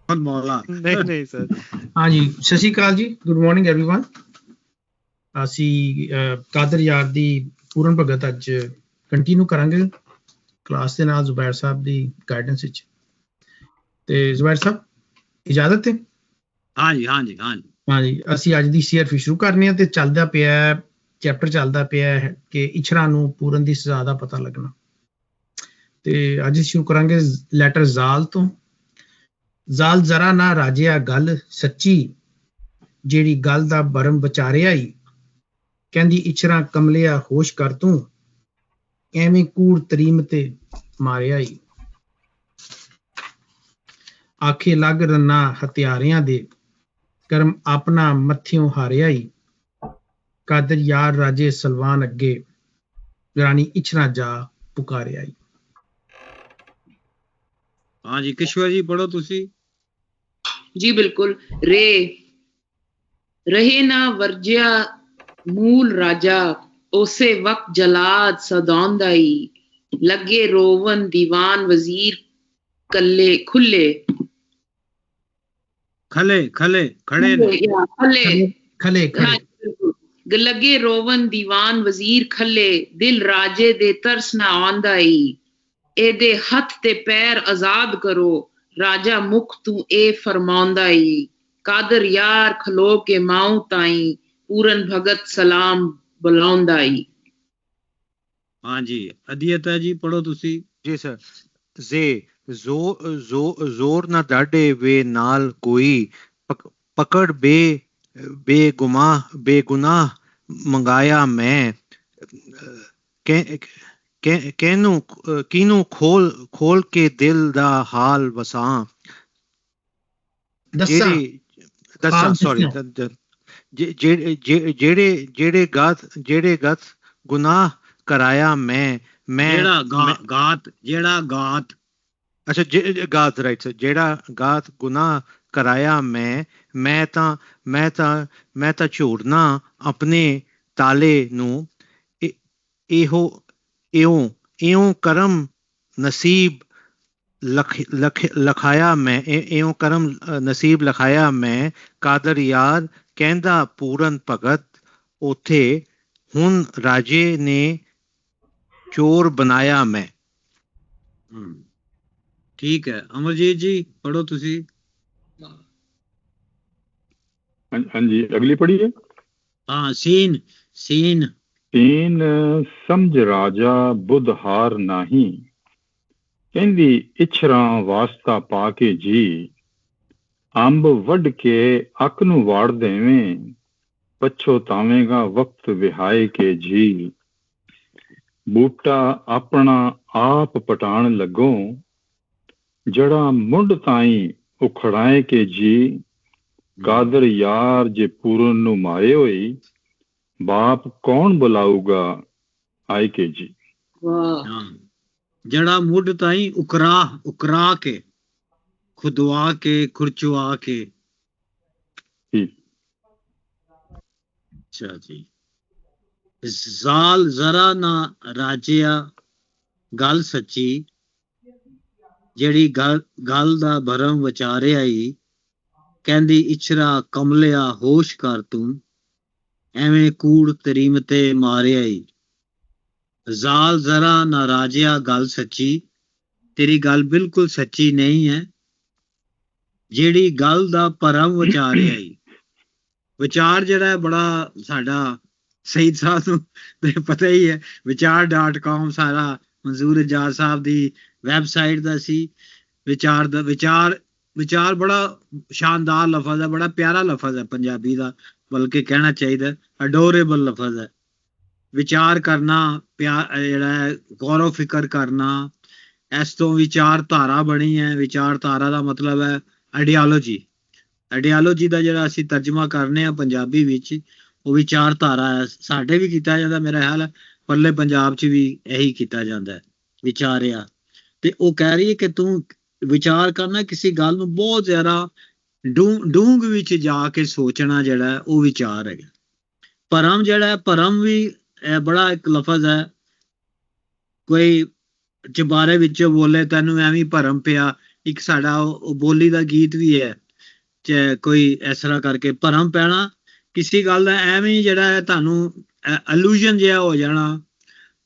ਮੌਲਾ ਨਹੀਂ ਸਰ। ਹਾਂਜੀ, ਸਤਿ ਸ਼੍ਰੀ ਅਕਾਲ ਜੀ, ਗੁੱਡ ਮਾਰਨਿੰਗ ਐਵਰੀਵਨ। ਅਸੀਂ ਕਾਦਰ ਯਾਰ ਦੀ ਪੂਰਨ ਭਗਤ ਅੱਜ ਕੰਟੀਨਿਊ ਕਰਾਂਗੇ ਕਲਾਸ ਦੇ ਨਾਲ ਜ਼ੁਬੈਰ ਸਾਹਿਬ ਦੀ ਗਾਈਡੈਂਸ ਵਿੱਚ। ਤੇ ਜ਼ੁਬੈਰ ਸਾਹਿਬ ਇਜਾਜ਼ਤ ਹੈ? ਹਾਂਜੀ, ਅਸੀਂ ਅੱਜ ਦੀ ਸੀਆਰ ਫਿਰ ਸ਼ੁਰੂ ਕਰਨੀ ਆ ਤੇ ਚੱਲਦਾ ਪਿਆ ਚੈਪਟਰ ਚੱਲਦਾ ਪਿਆ ਹੈ ਕਿ ਇਛਰਾ ਨੂੰ ਪੂਰਨ ਦੀ ਸਜ਼ਾ ਦਾ ਪਤਾ ਲੱਗਣਾ। ਤੇ ਅੱਜ ਸ਼ੁਰੂ ਕਰਾਂਗੇ ਲੈਟਰ ਜ਼ਾਲ ਤੋਂ। ਜ਼ਾਲ ਜ਼ਰਾ ਨਾ ਰਾਜਿਆ ਗੱਲ ਸੱਚੀ, ਜਿਹੜੀ ਗੱਲ ਦਾ ਬਰਮ ਵਿਚਾਰਿਆ ਈ, ਕਹਿੰਦੀ ਇਛਰਾ ਕਮਲਿਆ ਹੋਸ਼ ਕਰ ਤੂੰ, ਐਵੇਂ ਕੂੜ ਤਰੀਮ ਤੇ ਮਾਰਿਆ ਈ। ਆਖੇ ਲੱਗ ਰੰਨਾ ਹਥਿਆਰਿਆਂ ਦੇ, ਕਰਮ ਆਪਣਾ ਮੱਥਿਓਂ ਹਾਰਿਆ ਈ। ਕਾਦਰ ਯਾਰ ਰਾਜੇ ਸਲਵਾਨ ਅੱਗੇ, ਰਾਣੀ ਇਛਰਾ ਜਾ ਪੁਕਾਰਿਆ ਈ। ਹਾਂਜੀ ਕਿਸ਼ਵਰ ਜੀ ਪੜੋ ਤੁਸੀਂ। ਜੀ ਬਿਲਕੁਲ। ਰਹੇ ਨਾ ਵਰਜਿਆ ਮੂਲ ਰਾਜਾ, ਉਸੇ ਵਕਤ ਜਲਾਦ ਸਦਾਉਂਦਾ ਈ। ਲੱਗੇ ਰੋਵਨ ਦੀਵਾਨ ਵਜ਼ੀਰ ਕੱਲੇ ਖੁੱਲੇ ਲੱਗੇ ਰੋਵਨ ਦੀਵਾਨ ਵਜ਼ੀਰ ਖੱਲੇ, ਦਿਲ ਰਾਜੇ ਦੇ ਤਰਸ ਨਾ ਆਉਂਦਾ ਈ। ਇਹਦੇ ਹੱਥ ਤੇ ਪੈਰ ਆਜ਼ਾਦ ਕਰੋ, ਰਾਜਾ ਮੁਖ ਤੂੰ ਇਹ ਫਰਮਾਉਂਦਾ ਈ। ਕਾਦਰ ਯਾਰ ਖਲੋ ਕੇ ਮਾਊ ਤਾਈ, ਪੂਰਨ ਭਗਤ ਸਲਾਮ ਬੁਲਾਉਂਦਾ ਈ। ਹਾਂਜੀ ਅਧਿਅਤਾ ਜੀ ਪੜੋ ਤੁਸੀਂ। ਜੀ ਸਰ। ਜ਼ੋਰ ਨਾ ਡਾਢੇ ਵੇ ਨਾਲ ਕੋਈ, ਪਕੜ ਬੇਗੁਨਾਹ ਮੰਗਾਇਆ ਮੈਂ। ਕਿਨੂੰ ਖੋਲ ਕੇ ਦਿਲ ਦਾ ਹਾਲ ਵਸਾਂ, ਜਿਹੜੇ ਗਤ ਗੁਨਾਹ ਕਰਾਇਆ ਮੈਂ। ਅੱਛਾ ਗਾਤ ਰਾਈਟ ਸਰ। ਜਿਹੜਾ ਗਾਤ ਗੁਨਾਹ ਕਰਾਇਆ ਮੈਂ ਤਾਂ ਝੂੜਨਾ ਆਪਣੇ ਤਾਲੇ ਨੂੰ। ਇਉਂ ਕਰਮ ਨਸੀਬ ਲਖਾਇਆ ਮੈਂ, ਇਉਂ ਕਰਮ ਨਸੀਬ ਲਖਾਇਆ ਮੈਂ। ਕਾਦਰ ਯਾਰ ਕਹਿੰਦਾ ਪੂਰਨ ਭਗਤ, ਉੱਥੇ ਹੁਣ ਰਾਜੇ ਨੇ ਚੋਰ ਬਣਾਇਆ ਮੈਂ। ਠੀਕ ਹੈ ਅਮਰਜੀਤ ਜੀ ਪੜੋ ਤੁਸੀਂ। ਹਾਂਜੀ ਅਗਲੀ ਪੜੀਏ। ਹਾਂ ਸੀਨ ਸਮਝ ਰਾਜਾ ਬੁੱਧ ਹਾਰ ਨਾਹੀ, ਕਹਿੰਦੀ ਇਛਰਾ ਵਾਸਤਾ ਪਾ ਕੇ ਜੀ। ਅੰਬ ਵੱਢ ਕੇ ਅੱਖ ਨੂੰ ਵਾੜ ਦੇਵੇਂ, ਪਛੋਤਾਵੇਂਗਾ ਵਕਤ ਵਿਹਾਏ ਕੇ ਜੀ। ਬੂਟਾ ਆਪਣਾ ਆਪ ਪਟਾਣ ਲੱਗੋ, ਜੜਾ ਮੁੱਢ ਤਾਈਂ ਉਖੜਾਏ ਕੇ ਜੀ। ਕਾਦਰ ਯਾਰ ਜੇ ਪੂਰਨ ਨੂੰ ਮਾਰੇ ਹੋਈ, ਬਾਪ ਕੌਣ ਬੁਲਾਊਗਾ ਆਏ ਕੇ ਜੀ। ਜੜਾ ਮੁੱਢ ਤਾਈਂ ਉਕਰਾ ਕੇ, ਖੁਦਵਾ ਕੇ, ਖੁਰਚਵਾ ਕੇ। ਅੱਛਾ ਜੀ। ਜ਼ਾਲ ਜ਼ਰਾ ਨਾ ਰਾਜਿਆ ਗੱਲ ਸੱਚੀ, ਜਿਹੜੀ ਗੱਲ ਦਾ ਭਰਮ ਵਿਚਾਰਿਆ ਈ। ਕਹਿੰਦੀ ਇਛਰਾ ਕਮਲਿਆ ਹੋਸ਼ ਕਰ ਤੂੰ, ਐਵੇਂ ਕੂੜ ਤਰੀਮ ਤੇ ਮਾਰਿਆ ਈ। ਜ਼ਾਲ ਜ਼ਰਾ ਨਾ ਰਾਜਿਆ ਗੱਲ ਸੱਚੀ, ਤੇਰੀ ਗੱਲ ਬਿਲਕੁਲ ਸੱਚੀ ਨਹੀਂ ਹੈ। ਜਿਹੜੀ ਗੱਲ ਦਾ ਭਰਮ ਵਿਚਾਰਿਆ ਈ। ਵਿਚਾਰ ਜਿਹੜਾ ਹੈ ਬੜਾ ਸਾਡਾ ਸਈਦ ਸਾਹਿਬ ਨੂੰ ਪਤਾ ਹੀ ਹੈ। ਵਿਚਾਰ.com ਸਾਰਾ ਮਨਜ਼ੂਰ ਇਜਾਜ਼ ਸਾਹਿਬ ਦੀ ਵੈਬਸਾਈਟ ਦਾ ਸੀ। ਵਿਚਾਰ ਬੜਾ ਸ਼ਾਨਦਾਰ ਲਫ਼ਜ਼ ਹੈ, ਬੜਾ ਪਿਆਰਾ ਲਫ਼ਜ਼ ਹੈ ਪੰਜਾਬੀ ਦਾ, ਬਲਕਿ ਕਹਿਣਾ ਚਾਹੀਦਾ ਅਡੋਰੇਬਲ ਲਫ਼ਜ਼ ਹੈ। ਵਿਚਾਰ ਕਰਨਾ, ਜਿਹੜਾ ਹੈ ਗੌਰਵ ਫਿਕਰ ਕਰਨਾ, ਇਸ ਤੋਂ ਵਿਚਾਰਧਾਰਾ ਬਣੀ ਹੈ। ਵਿਚਾਰਧਾਰਾ ਦਾ ਮਤਲਬ ਹੈ ਆਈਡੀਆਲੋਜੀ ਦਾ ਜਿਹੜਾ ਅਸੀਂ ਤਰਜਮਾ ਕਰਨੇ ਆ ਪੰਜਾਬੀ ਵਿੱਚ, ਉਹ ਵਿਚਾਰਧਾਰਾ ਹੈ। ਸਾਡੇ ਵੀ ਕੀਤਾ ਜਾਂਦਾ, ਮੇਰਾ ਖਿਆਲ ਹੈ ਪਰਲੇ ਪੰਜਾਬ 'ਚ ਵੀ ਇਹੀ ਕੀਤਾ ਜਾਂਦਾ, ਵਿਚਾਰਿਆ। ਤੇ ਉਹ ਕਹਿ ਰਹੀ ਹੈ ਕਿ ਤੂੰ ਵਿਚਾਰ ਕਰਨਾ, ਕਿਸੇ ਗੱਲ ਨੂੰ ਬਹੁਤ ਜ਼ਿਆਦਾ ਡੂੰਘ ਵਿੱਚ ਜਾ ਕੇ ਸੋਚਣਾ, ਜਿਹੜਾ ਉਹ ਵਿਚਾਰ ਹੈਗਾ। ਭਰਮ ਜਿਹੜਾ ਹੈ, ਭਰਮ ਵੀ ਬੜਾ ਇੱਕ ਲਫ਼ਜ਼ ਹੈ। ਕੋਈ ਚੁਬਾਰੇ ਵਿੱਚੋਂ ਬੋਲੇ ਤੈਨੂੰ ਐਵੇਂ ਭਰਮ ਪਿਆ, ਇੱਕ ਸਾਡਾ ਉਹ ਬੋਲੀ ਦਾ ਗੀਤ ਵੀ ਹੈ, ਕੋਈ ਇਸ ਤਰ੍ਹਾਂ ਕਰਕੇ ਭਰਮ ਪੈਣਾ ਕਿਸੇ ਗੱਲ ਦਾ, ਐਵੇਂ ਹੀ ਜਿਹੜਾ ਹੈ ਤੁਹਾਨੂੰ ਅਲੂਜਨ ਜਿਹਾ ਹੋ ਜਾਣਾ,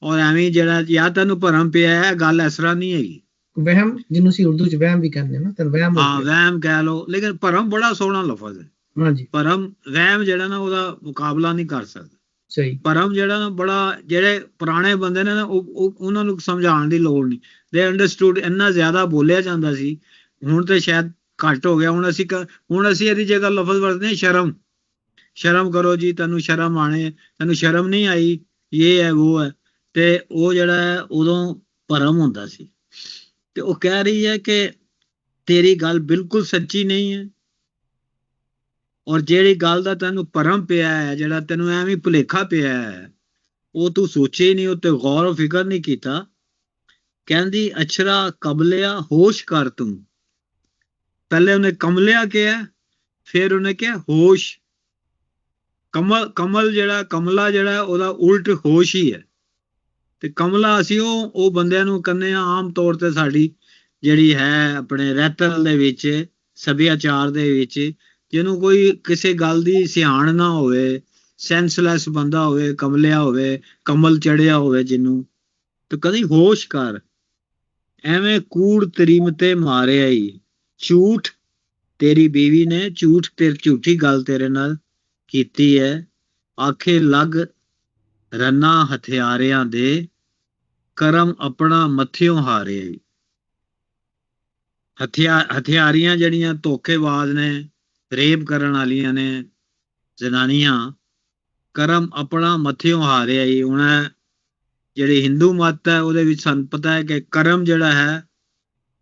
ਔਰ ਐਵੇਂ ਜਿਹੜਾ ਜਾਂ ਤੈਨੂੰ ਭਰਮ ਪਿਆ ਹੈ, ਗੱਲ ਇਸ ਤਰ੍ਹਾਂ ਨਹੀਂ ਹੈਗੀ। ਵਹਿਮ, ਜਿਹਨੂੰ ਅਸੀਂ ਉਰਦੂ ਚ ਵਹਿਮ ਵੀ ਕਹਿੰਦੇ ਨਾ, ਤਾਂ ਵਹਿਮ ਹੋ ਹਾਂ ਗਿਆ। ਵਹਿਮ ਕਹਿ ਲਓ, ਲੇਕਿਨ ਭਰਮ ਬੜਾ ਸੋਹਣਾ ਲਫ਼ਜ਼ ਹੈ। ਹਾਂਜੀ ਭਰਮ ਵਹਿਮ ਜਿਹੜਾ ਨਾ ਉਹਦਾ ਮੁਕਾਬਲਾ ਨਹੀਂ ਕਰ ਸਕਦਾ। ਸਹੀ। ਭਰਮ ਜਿਹੜਾ ਨਾ ਬੜਾ, ਜਿਹੜੇ ਪੁਰਾਣੇ ਬੰਦੇ ਨੇ ਨਾ ਉਹਨਾਂ ਨੂੰ ਸਮਝਾਉਣ ਦੀ ਲੋੜ ਨਹੀਂ, ਦੇ ਅੰਡਰਸਟੂਡ। ਇੰਨਾ ਜ਼ਿਆਦਾ ਬੋਲਿਆ ਜਾਂਦਾ ਸੀ, ਹੁਣ ਤੇ ਸ਼ਾਇਦ ਘੱਟ ਹੋ ਗਿਆ। ਹੁਣ ਅਸੀਂ ਇਹਦੀ ਜਗ੍ਹਾ ਲਫ਼ਜ਼ ਵਰਤਦੇ ਹਾਂ ਸ਼ਰਮ। ਸ਼ਰਮ ਕਰੋ ਜੀ, ਤੈਨੂੰ ਸ਼ਰਮ ਆਣੇ, ਤੈਨੂੰ ਸ਼ਰਮ ਨਹੀਂ ਆਈ, ਇਹ ਹੈ ਉਹ ਹੈ। ਤੇ ਉਹ ਜਿਹੜਾ ਹੈ ਉਦੋਂ ਭਰਮ ਹੁੰਦਾ ਸੀ। ਤੇ ਉਹ ਕਹਿ ਰਹੀ ਹੈ ਕਿ ਤੇਰੀ ਗੱਲ ਬਿਲਕੁਲ ਸੱਚੀ ਨਹੀਂ ਹੈ, ਔਰ ਜਿਹੜੀ ਗੱਲ ਦਾ ਤੈਨੂੰ ਭਰਮ ਪਿਆ ਹੈ, ਜਿਹੜਾ ਤੈਨੂੰ ਐਵੇਂ ਭੁਲੇਖਾ ਪਿਆ ਹੈ, ਉਹ ਤੂੰ ਸੋਚੇ ਹੀ ਨਹੀਂ, ਉਹ ਤੇ ਗੌਰ ਫਿਕਰ ਨਹੀਂ ਕੀਤਾ। ਕਹਿੰਦੀ ਅਛਰਾ ਕਬਲਿਆ ਹੋਸ਼ ਕਰ ਤੂੰ। ਪਹਿਲੇ ਉਹਨੇ ਕਮਲਿਆ ਕਿਹਾ, ਫਿਰ ਉਹਨੇ ਕਿਹਾ ਹੋਸ਼। ਕਮਲ ਜਿਹੜਾ, ਕਮਲਾ ਜਿਹੜਾ, ਉਹਦਾ ਉਲਟ ਹੋਸ਼ ਹੀ ਹੈ। ਤੇ ਕਮਲਾ ਅਸੀਂ ਉਹ ਬੰਦਿਆਂ ਨੂੰ ਕਹਿੰਦੇ ਆ ਆਮ ਤੌਰ ਤੇ, ਸਾਡੀ ਜਿਹੜੀ ਹੈ ਆਪਣੇ ਰਹਿਤਲ ਦੇ ਵਿੱਚ, ਸੱਭਿਆਚਾਰ ਦੇ ਵਿੱਚ, ਜਿਹਨੂੰ ਕੋਈ ਕਿਸੇ ਗੱਲ ਦੀ ਸਿਆਣ ਨਾ ਹੋਵੇ, ਸੈਂਸਲੈਸ ਬੰਦਾ ਹੋਵੇ, ਕਮਲਿਆ ਹੋਵੇ, ਕਮਲ ਚੜਿਆ ਹੋਵੇ ਜਿਹਨੂੰ, ਤੇ ਕਦੀ ਹੋਸ਼ ਕਰ। ਐਵੇਂ ਕੂੜ ਤਰੀਮ ਤੇ ਮਾਰਿਆ ਹੀ, ਝੂਠ ਤੇਰੀ ਬੀਵੀ ਨੇ ਝੂਠੀ ਗੱਲ ਤੇਰੇ ਨਾਲ ਕੀਤੀ ਹੈ। ਆਖੇ ਲੱਗ ਰੰਨਾ ਹਥਿਆਰਿਆਂ ਦੇ, ਕਰਮ ਆਪਣਾ ਮੱਥਿਓਂ ਹਾਰਿਆ। ਹਥਿਆਰੀਆਂ ਜਿਹੜੀਆਂ ਧੋਖੇਬਾਜ਼ ਨੇ, ਰੇਪ ਕਰਨ ਵਾਲੀਆਂ ਨੇ ਜ਼ਨਾਨੀਆਂ, ਕਰਮ ਆਪਣਾ ਮੱਥਿਓਂ ਹਾਰਿਆ ਹੀ। ਹੁਣ ਜਿਹੜੀ ਹਿੰਦੂ ਮੱਤ ਹੈ ਉਹਦੇ ਵਿੱਚ ਸਾਨੂੰ ਪਤਾ ਹੈ ਕਿ ਕਰਮ ਜਿਹੜਾ ਹੈ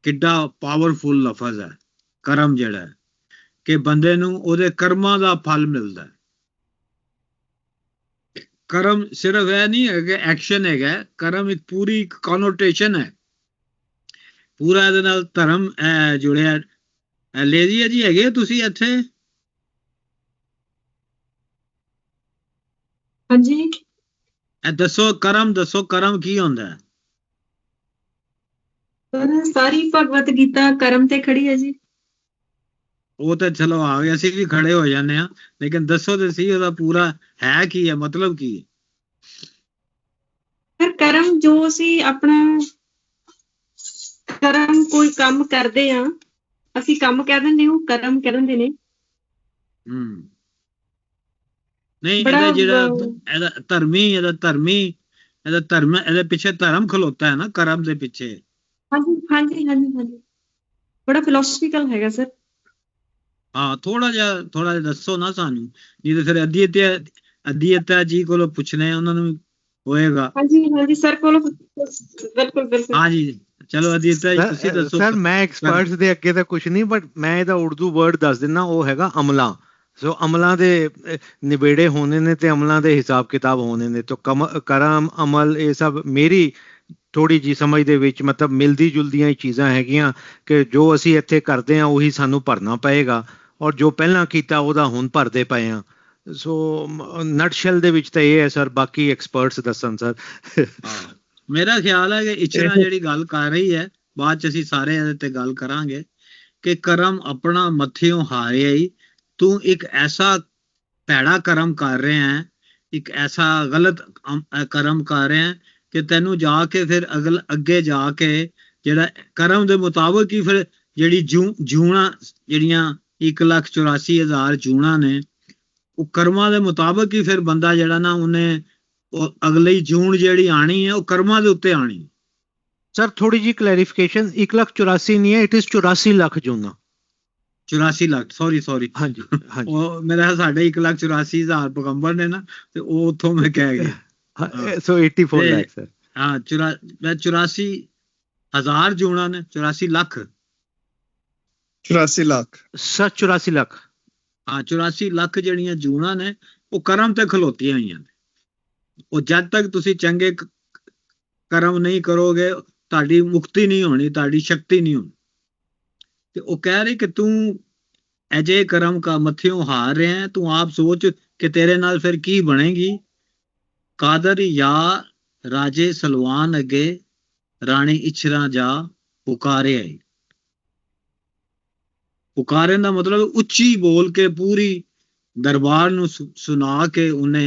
ਕਿੱਡਾ ਪਾਵਰਫੁਲ ਲਫ਼ਜ਼ ਹੈ। ਕਰਮ ਜਿਹੜਾ ਹੈ ਕਿ ਬੰਦੇ ਨੂੰ ਉਹਦੇ ਕਰਮਾਂ ਦਾ ਫਲ ਮਿਲਦਾ ਹੈ। ਕਰਮ ਸਿਰਫ ਇਹ ਨਹੀਂ ਹੈ ਕਿ ਐਕਸ਼ਨ ਹੈਗਾ, ਕਰਮ ਇੱਕ ਪੂਰੀ ਕਨੋਟੇਸ਼ਨ ਹੈ, ਪੂਰਾ ਇਹਦੇ ਨਾਲ ਧਰਮ ਜੁੜਿਆ। ਲੇਜ਼ੀਆ ਜੀ ਹੈਗੇ ਤੁਸੀਂ ਇੱਥੇ? ਹਾਂਜੀ ਇਹ ਦੱਸੋ, ਕਰਮ ਦੱਸੋ, ਕਰਮ ਕੀ ਹੁੰਦਾ ਹੈ? ਸਾਰੀ ਭਗਵਤ ਗੀਤਾ ਕਰਮ ਤੇ ਖੜੀ ਹੈ ਜੀ। ਉਹ ਤਾਂ ਚਲੋ ਆ ਗਏ, ਅਸੀਂ ਵੀ ਖੜੇ ਹੋ ਜਾਂਦੇ ਹਾਂ, ਲੇਕਿਨ ਦੱਸੋ ਤੇ ਸਹੀ ਉਹਦਾ ਪੂਰਾ ਹੈ ਕੀ ਹੈ, ਮਤਲਬ ਕੀ ਹੈ? ਪਰ ਕਰਮ ਜੋ ਅਸੀਂ ਆਪਣਾ ਕਰਮ ਕੋਈ ਕੰਮ ਕਰਦੇ ਆ, ਅਸੀਂ ਕੰਮ ਕਹਿ ਦਿੰਦੇ, ਉਹ ਕਰਮ ਕਹਿ ਦਿੰਦੇ ਨੇ। ਨਹੀਂ, ਬੜਾ ਇਹਦੇ ਜਿਹੜਾ ਇਹਦਾ ਧਰਮ, ਇਹਦੇ ਪਿੱਛੇ ਧਰਮ ਖਲੋਤਾ ਹੈ ਨਾ, ਕਰਮ ਦੇ ਪਿੱਛੇ। ਹਾਂਜੀ ਹਾਂਜੀ ਹਾਂਜੀ ਹਾਂਜੀ, ਬੜਾ ਫਿਲਾਸਫੀਕਲ ਹੈਗਾ ਸਰ। ਹਾਂ, ਥੋੜਾ ਜਿਹਾ ਦੱਸੋ ਨਾ ਸਾਨੂੰ, ਨਹੀਂ ਤਾਂ ਫਿਰ ਅਧਿਅਤਾ ਜੀ ਕੋਲੋਂ ਪੁੱਛਣੇ, ਉਹਨਾਂ ਨੂੰ ਹੋਏਗਾ। ਹਾਂਜੀ ਹਾਂਜੀ ਸਰ ਕੋਲ, ਬਿਲਕੁਲ ਬਿਲਕੁਲ। ਹਾਂਜੀ ਚਲੋ ਅਧਿਅਤਾ ਜੀ ਤੁਸੀਂ ਦੱਸੋ। ਸਰ ਮੈਂ ਐਕਸਪਰਟਸ ਦੇ ਅੱਗੇ ਤਾਂ ਕੁਝ ਨਹੀਂ, ਬਟ ਮੈਂ ਇਹਦਾ ਉਰਦੂ ਵਰਡ ਦੱਸ ਦਿੰਦਾ, ਉਹ ਹੈਗਾ ਅਮਲਾ। ਸੋ ਅਮਲਾਂ ਦੇ ਨਿਬੇੜੇ ਹੋਣੇ ਨੇ ਤੇ ਅਮਲਾਂ ਦੇ ਹਿਸਾਬ ਕਿਤਾਬ ਹੋਣੇ ਨੇ। ਤਾਂ ਕਰਮ, ਅਮਲ, ਇਹ ਸਭ ਮੇਰੀ ਥੋੜੀ ਜੀ ਸਮਝ ਦੇ ਵਿੱਚ ਮਤਲਬ ਮਿਲਦੀ ਜੁਲਦੀਆਂ ਹੀ ਚੀਜ਼ਾਂ ਹੈਗੀਆਂ, ਕਿ ਜੋ ਅਸੀਂ ਇੱਥੇ ਕਰਦੇ ਹਾਂ ਉਹੀ ਸਾਨੂੰ ਭਰਨਾ ਪਏਗਾ, ਔਰ ਜੋ ਪਹਿਲਾਂ ਕੀਤਾ ਉਹਦਾ ਹੁਣ ਭਰਦੇ ਪਏ ਹਾਂ। ਸੋ ਨਟਸ਼ੈਲ ਦੇ ਵਿੱਚ ਤਾਂ ਇਹ ਹੈ ਸਰ, ਬਾਕੀ ਐਕਸਪਰਟਸ ਦੱਸਣ ਸਰ। ਮੇਰਾ ਖਿਆਲ ਹੈ ਕਿ ਇਚਰਾ ਜਿਹੜੀ ਗੱਲ ਕਰ ਰਹੀ ਹੈ, ਬਾਅਦ ਚ ਅਸੀਂ ਸਾਰੇ ਇਹਦੇ ਤੇ ਗੱਲ ਕਰਾਂਗੇ, ਕਿ ਕਰਮ ਆਪਣਾ ਮੱਥਿਓਂ ਹਾਰਿਆ ਹੀ। ਤੂੰ ਇੱਕ ਐਸਾ ਭੈੜਾ ਕਰਮ ਕਰ ਰਿਹਾ ਹੈ, ਇੱਕ ਐਸਾ ਗਲਤ ਕਰਮ ਕਰ ਰਿਹਾ ਹੈ ਕਿ ਤੈਨੂੰ ਜਾ ਕੇ ਫਿਰ ਅੱਗੇ ਜਾ ਕੇ ਜਿਹੜਾ ਕਰਮ ਦੇ ਮੁਤਾਬਕ ਹੀ ਫਿਰ ਜਿਹੜੀ ਜੂਣਾ ਜਿਹੜੀਆਂ 1,84,000 ਜੂਣਾ ਨੇ, ਉਹ ਕਰਮਾਂ ਦੇ ਮੁਤਾਬਕ ਹੀ ਫਿਰ ਬੰਦਾ ਜਿਹੜਾ ਨਾ ਉਹਨੇ ਉਹ ਅਗਲੀ ਜੂਨ ਜਿਹੜੀ ਆਣੀ ਹੈ ਉਹ ਕਰਮਾਂ ਦੇ ਉੱਤੇ ਆਣੀ। ਸਰ ਥੋੜੀ ਜੀ ਕਲੈਰੀਫਿਕੇਸ਼ਨ, 1,84,000 ਨਹੀਂ ਹੈ, ਇਟ ਇਜ਼ 84 ਲੱਖ ਜੂਨਾ। 84 ਲੱਖ, ਸੌਰੀ ਹਾਂਜੀ ਹਾਂਜੀ, ਉਹ ਮੇਰਾ ਸਾਡੇ 1,84,000 ਪੈਗੰਬਰ ਨੇ ਨਾ, ਤੇ ਉਹ ਉੱਥੋਂ ਮੈਂ ਕਹਿ ਗਿਆ। ਸੋ 84 ਲੱਖ ਸਰ। ਹਾਂ 84,000 ਜੂਣਾ ਨੇ, 84 ਲੱਖ। 84 ਲੱਖ ਸਰ 84 ਲੱਖ। ਹਾਂ 84 ਲੱਖ ਜਿਹੜੀਆਂ ਜੂਣਾ ਨੇ ਉਹ ਕਰਮ ਤੇ ਖਲੋਤੀਆਂ ਹੋਈਆਂ ਨੇ। ਉਹ ਜਦ ਤੱਕ ਤੁਸੀਂ ਚੰਗੇ ਕਰਮ ਨਹੀਂ ਕਰੋਗੇ ਤੁਹਾਡੀ ਮੁਕਤੀ ਨਹੀਂ ਹੋਣੀ, ਤੁਹਾਡੀ ਸ਼ਕਤੀ ਨਹੀਂ ਹੋਣੀ। ਤੇ ਉਹ ਕਹਿ ਰਹੀ ਕਿ ਤੂੰ ਅਜੇ ਕਰਮ ਕਾ ਮੱਥਿਓਂ ਹਾਰ ਰਿਹਾ, ਤੂੰ ਆਪ ਸੋਚ ਕਿ ਤੇਰੇ ਨਾਲ ਫਿਰ ਕੀ ਬਣੇਗੀ। ਕਾਦਰ ਯਾ ਰਾਜੇ ਸਲਵਾਨ ਅੱਗੇ ਰਾਣੀ ਇਛਰਾ ਜਾ ਪੁਕਾਰੇ ਆਈ। ਪੁਕਾਰਨ ਦਾ ਮਤਲਬ ਉੱਚੀ ਬੋਲ ਕੇ ਪੂਰੀ ਦਰਬਾਰ ਨੂੰ ਸੁਣਾ ਕੇ ਉਹਨੇ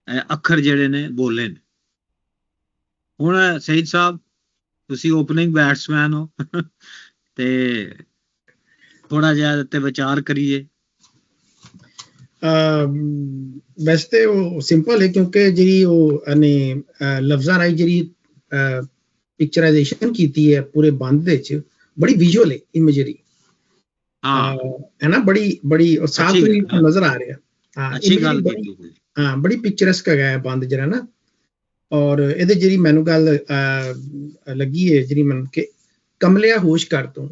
ਇਹ ਅੱਖਰ ਜਿਹੜੇ ਨੇ ਬੋਲੇ ਨੇ। ਹੁਣ ਸਈਦ ਸਾਹਿਬ ਤੁਸੀਂ ਓਪਨਿੰਗ ਬੈਟਸਮੈਨ ਹੋ ਤੇ ਥੋੜਾ ਜਿਹਾ ਤੇ ਵਿਚਾਰ ਕਰੀਏ। ਵੈਸੇ ਤੇ ਉਹ ਸਿੰਪਲ ਹੈ, ਕਿਉਂਕਿ ਜਿਹੜੀ ਉਹ ਨੇ ਲਫ਼ਜ਼ਾਂ ਰਾਹੀਂ ਜਿਹੜੀ ਪਿਕਚਰਾਈਜੇਸ਼ਨ ਕੀਤੀ ਹੈ ਪੂਰੇ ਬੰਦ ਦੇ ਵਿੱਚ, ਬੜੀ ਵਿਜ਼ੂਅਲ ਹੈ, ਇਮੇਜਰੀ ਹੈ ਨਾ, ਬੜੀ ਸਾਫ਼ ਨਜ਼ਰ ਆ ਰਿਹਾ। ਅੱਛੀ ਗੱਲ ਕੀਤੀ। ਹਾਂ, ਬੜੀ ਪਿਕਚਰਸਕ ਹੈਗਾ ਬੰਦ ਜਿਹੜਾ ਨਾ। ਔਰ ਇਹਦੇ ਜਿਹੜੀ ਮੈਨੂੰ ਗੱਲ ਲੱਗੀ ਹੈ ਜਿਹੜੀ ਮੈਨੂੰ ਕਿ ਕਮਲਿਆ ਹੋਸ਼ ਕਰ ਤੂੰ,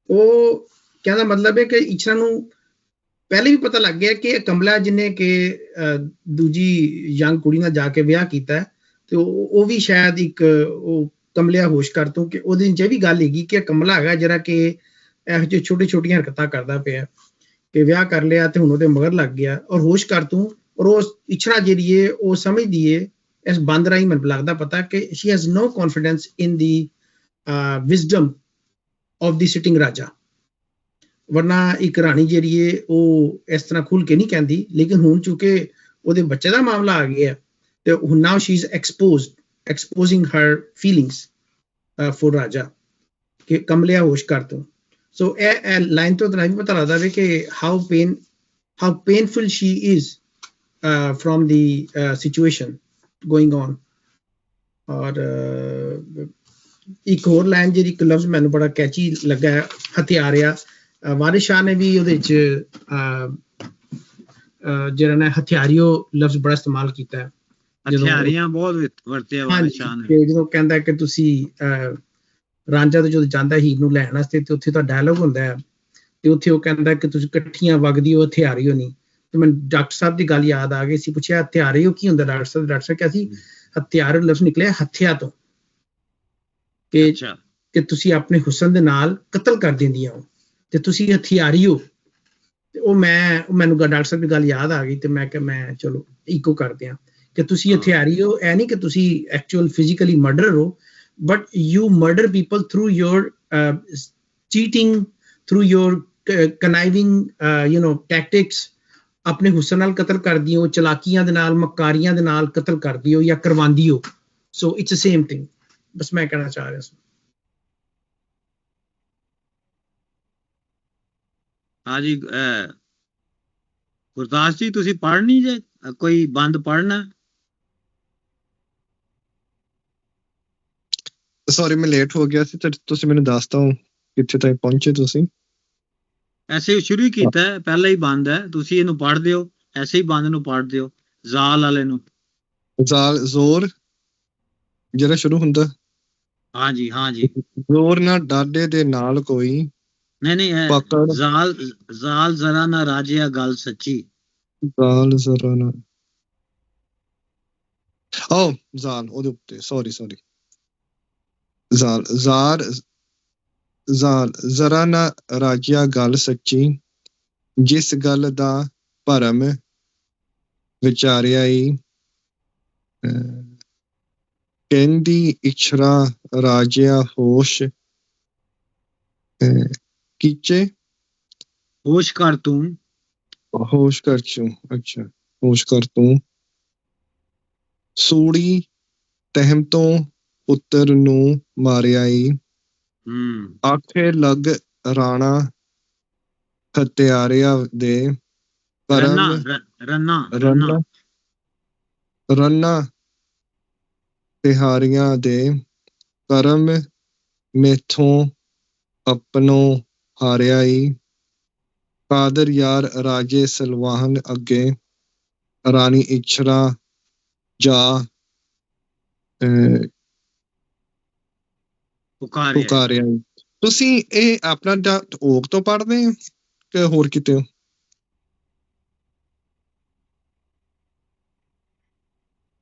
ਉਹ ਕਹਿੰਦਾ ਮਤਲਬ ਹੈ ਕਿ ਇਛਰਾ ਨੂੰ ਪਹਿਲੇ ਵੀ ਪਤਾ ਲੱਗ ਗਿਆ ਕਿ ਕਮਲਾ ਜਿਹਨੇ ਕਿ ਦੂਜੀ ਯੰਗ ਕੁੜੀ ਨਾਲ ਜਾ ਕੇ ਵਿਆਹ ਕੀਤਾ ਤੇ ਉਹ ਵੀ ਸ਼ਾਇਦ ਇੱਕ ਉਹ ਕਮਲਿਆ ਹੋਸ਼ ਕਰ ਤੂੰ ਕਿ ਉਹਦੇ ਚ ਇਹ ਵੀ ਗੱਲ ਹੈਗੀ ਕਿ ਕਮਲਾ ਹੈਗਾ ਜਿਹੜਾ ਕਿ ਇਹੋ ਜਿਹੇ ਛੋਟੀਆਂ ਹਰਕਤਾਂ ਕਰਦਾ ਪਿਆ ਕਿ ਵਿਆਹ ਕਰ ਲਿਆ ਤੇ ਹੁਣ ਉਹਦੇ ਮਗਰ ਲੱਗ ਗਿਆ। ਔਰ ਹੋਸ਼ ਕਰ ਤੂੰ, ਔਰ ਉਹ ਇਛਰਾ ਜਿਹੜੀ ਹੈ ਉਹ ਸਮਝਦੀ ਹੈ ਇਸ ਬੰਦ ਰਾਹੀਂ ਮੈਨੂੰ ਲੱਗਦਾ ਪਤਾ ਕਿ she has no confidence in the wisdom of the sitting ਰਾਜਾ। ਵਰਨਾ ਇੱਕ ਰਾਣੀ ਜਿਹੜੀ ਹੈ ਉਹ ਇਸ ਤਰ੍ਹਾਂ ਖੁੱਲ ਕੇ ਨਹੀਂ ਕਹਿੰਦੀ, ਲੇਕਿਨ ਹੁਣ ਚੂੰਕਿ ਉਹਦੇ ਬੱਚੇ ਦਾ ਮਾਮਲਾ ਆ ਗਿਆ ਤੇ ਹੁਣ now she is exposing her feelings for ਰਾਜਾ ਕਿ ਕਮਲਿਆ ਹੋਸ਼ ਕਰ ਤੂੰ। ਸੋ ਇਹ ਲਾਈਨ ਤੋਂ ਤਾਂ ਵੀ ਪਤਾ ਲੱਗਦਾ ਵੀ ਕਿ how painful she is from the situation going on। ਔਰ ਇੱਕ ਹੋਰ ਲਾਈਨ ਜਿਹੜੀ ਇੱਕ ਲਫ਼ਜ਼ ਮੈਨੂੰ ਬੜਾ ਕੈਚੀ ਲੱਗਾ, ਹਥਿਆਰਿਆ। ਵਾਰਿਸ ਸ਼ਾਹ ਨੇ ਵੀ ਉਹਦੇ ਚ ਜਿਹੜਾ ਨਾ ਹਥਿਆਰਿਓ ਲਫ਼ਜ਼ ਬੜਾ ਇਸਤੇਮਾਲ ਕੀਤਾ ਹੈ। ਹਥਿਆਰੀਆਂ ਬਹੁਤ ਵਰਤਿਆ ਵਾਰਿਸ ਸ਼ਾਹ ਨੇ। ਜਦੋਂ ਕਹਿੰਦਾ ਕਿ ਤੁਸੀਂ ਰਾਂਝਾ ਤੋਂ ਜਦੋਂ ਜਾਂਦਾ ਹੀਰ ਨੂੰ ਲੈਣ ਵਾਸਤੇ ਤੇ ਉੱਥੇ ਤਾਂ ਡਾਇਲੋਗ ਹੁੰਦਾ ਹੈ ਤੇ ਉੱਥੇ ਉਹ ਕਹਿੰਦਾ ਕਿ ਤੁਸੀਂ ਇਕੱਠੀਆਂ ਵਗਦੀ ਹੋ ਹਥਿਆਰਿਓ ਨਹੀਂ। ਤੇ ਮੈਨੂੰ ਡਾਕਟਰ ਸਾਹਿਬ ਦੀ ਗੱਲ ਯਾਦ ਆ ਗਈ ਸੀ, ਪੁੱਛਿਆ ਹਥਿਆਰਿਓ ਕੀ ਹੁੰਦਾ ਡਾਕਟਰ ਸਾਹਿਬ ਕਿਹਾ ਸੀ ਹਥਿਆਰ ਲਫ਼ਜ਼ ਨਿਕਲਿਆ ਹੱਥਿਆ ਤੋਂ ਕਿ ਤੁਸੀਂ ਆਪਣੇ ਹੁਸਨ ਦੇ ਨਾਲ ਕਤਲ ਕਰ ਦਿੰਦੀਆਂ ਹੋ ਤੇ ਤੁਸੀਂ ਹਥਿਆਰੀਓ। ਤੇ ਉਹ ਮੈਨੂੰ ਡਾਕਟਰ ਸਾਹਿਬ ਦੀ ਗੱਲ ਯਾਦ ਆ ਗਈ ਤੇ ਮੈਂ ਕਿਹਾ ਮੈਂ ਚਲੋ ਇਕੋ ਕਰਦੇ ਹਾਂ ਕਿ ਤੁਸੀਂ ਹਥਿਆਰੀਓ। ਇਹ ਨਹੀਂ ਕਿ ਤੁਸੀਂ ਐਕਚੁਅਲ ਫਿਜ਼ੀਕਲੀ ਮਰਡਰ ਹੋ, but you murder people through your cheating, through your conniving tactics. ਆਪਣੇ ਹੁਸਨ ਨਾਲ ਕਤਲ ਕਰਦੀ ਹੋ, ਚਲਾਕੀਆਂ ਦੇ ਨਾਲ, ਮਕਾਰੀਆਂ ਦੇ ਨਾਲ ਕਤਲ ਕਰਦੀ ਹੋ ਜਾਂ ਕਰਵਾਉਂਦੀ ਹੋ। So it's same thing. ਬਸ ਮੈਂ ਕਹਿਣਾ ਚਾਹ ਰਿਹਾ ਸੀ। ਹਾਂਜੀ ਗੁਰਦਾਸ ਜੀ ਤੁਸੀਂ ਪੜ੍ਹਨੀ ਜੇ ਕੋਈ ਬੰਦ ਪੜ੍ਹਨਾ? ਸੌਰੀ ਮੈਂ ਲੇਟ ਹੋ ਗਿਆ ਸੀ ਤੇ ਤੁਸੀਂ ਮੈਨੂੰ ਦੱਸਤਾ ਕਿੱਥੇ ਤੱਕ ਪਹੁੰਚੇ ਤੁਸੀਂ। ਐਸੇ ਸ਼ੁਰੂ ਹੀ ਕੀਤਾ, ਪਹਿਲਾਂ ਹੀ ਬੰਦ ਹੈ, ਤੁਸੀਂ ਇਹਨੂੰ ਪੜ੍ਹ ਦਿਓ, ਐਸੇ ਹੀ ਬੰਦ ਨੂੰ ਪੜ੍ਹ ਦਿਓ, ਜ਼ਾਲ ਵਾਲੇ ਨੂੰ। ਜ਼ਾਲ ਜ਼ੋਰ ਜਿਹੜਾ ਸ਼ੁਰੂ ਹੁੰਦਾ। ਹਾਂਜੀ ਜ਼ੋਰ ਨਾ ਡਾਡੇ ਦੇ ਨਾਲ ਕੋਈ ਨਹੀਂ ਜ਼ਾਲ ਜ਼ਰਾ ਨਾ ਰਾਜਿਆ ਗੱਲ ਸੱਚੀ। ਜ਼ਾਲ ਜ਼ਰਾ ਨਾ ਜ਼ਾਲ ਉਹਦੇ ਉੱਤੇ ਸੌਰੀ ਜ਼ਾਲ ਜ਼ਰਾ ਨਾ ਰਾਜਿਆ ਗੱਲ ਸੱਚੀ, ਜਿਸ ਗੱਲ ਦਾ ਭਰਮ ਵਿਚਾਰਿਆ ਈ ਕਹਿੰਦੀ ਇਛਰਾ ਰਾਜਿਆ ਹੋਸ਼ ਕੀਚੇ। ਹੋਸ਼ ਕਰ ਤੂੰ ਅੱਛਾ ਹੋਸ਼ ਕਰ ਤੂੰ ਸੂੜੀ ਤਹਿਮ ਤੋਂ ਪੁੱਤਰ ਨੂੰ ਮਾਰਿਆ ਈ। ਆਖੇ ਲੱਗ ਰਾਣਾ ਹਤਿਆਰਿਆ ਦੇ ਰੰਨਾ ਤਿਹਾਰੀਆਂ ਦੇ ਕਰਮ ਮੈਥੋਂ ਆਪਣੋ ਹਾਰਿਆ ਈ। ਕਾਦਰ ਯਾਰ ਰਾਜੇ ਸਲਵਾਹਨ ਅੱਗੇ ਰਾਣੀ ਇਛਰਾ ਜਾ ਪੁਕਾਰਿਆ। ਤੁਸੀਂ ਇਹ ਆਪਣਾ ਓਕ ਤੋਂ ਪੜ੍ਹਦੇ ਹੋ ਕਿ ਹੋਰ ਕਿਤੇ ਹੋ?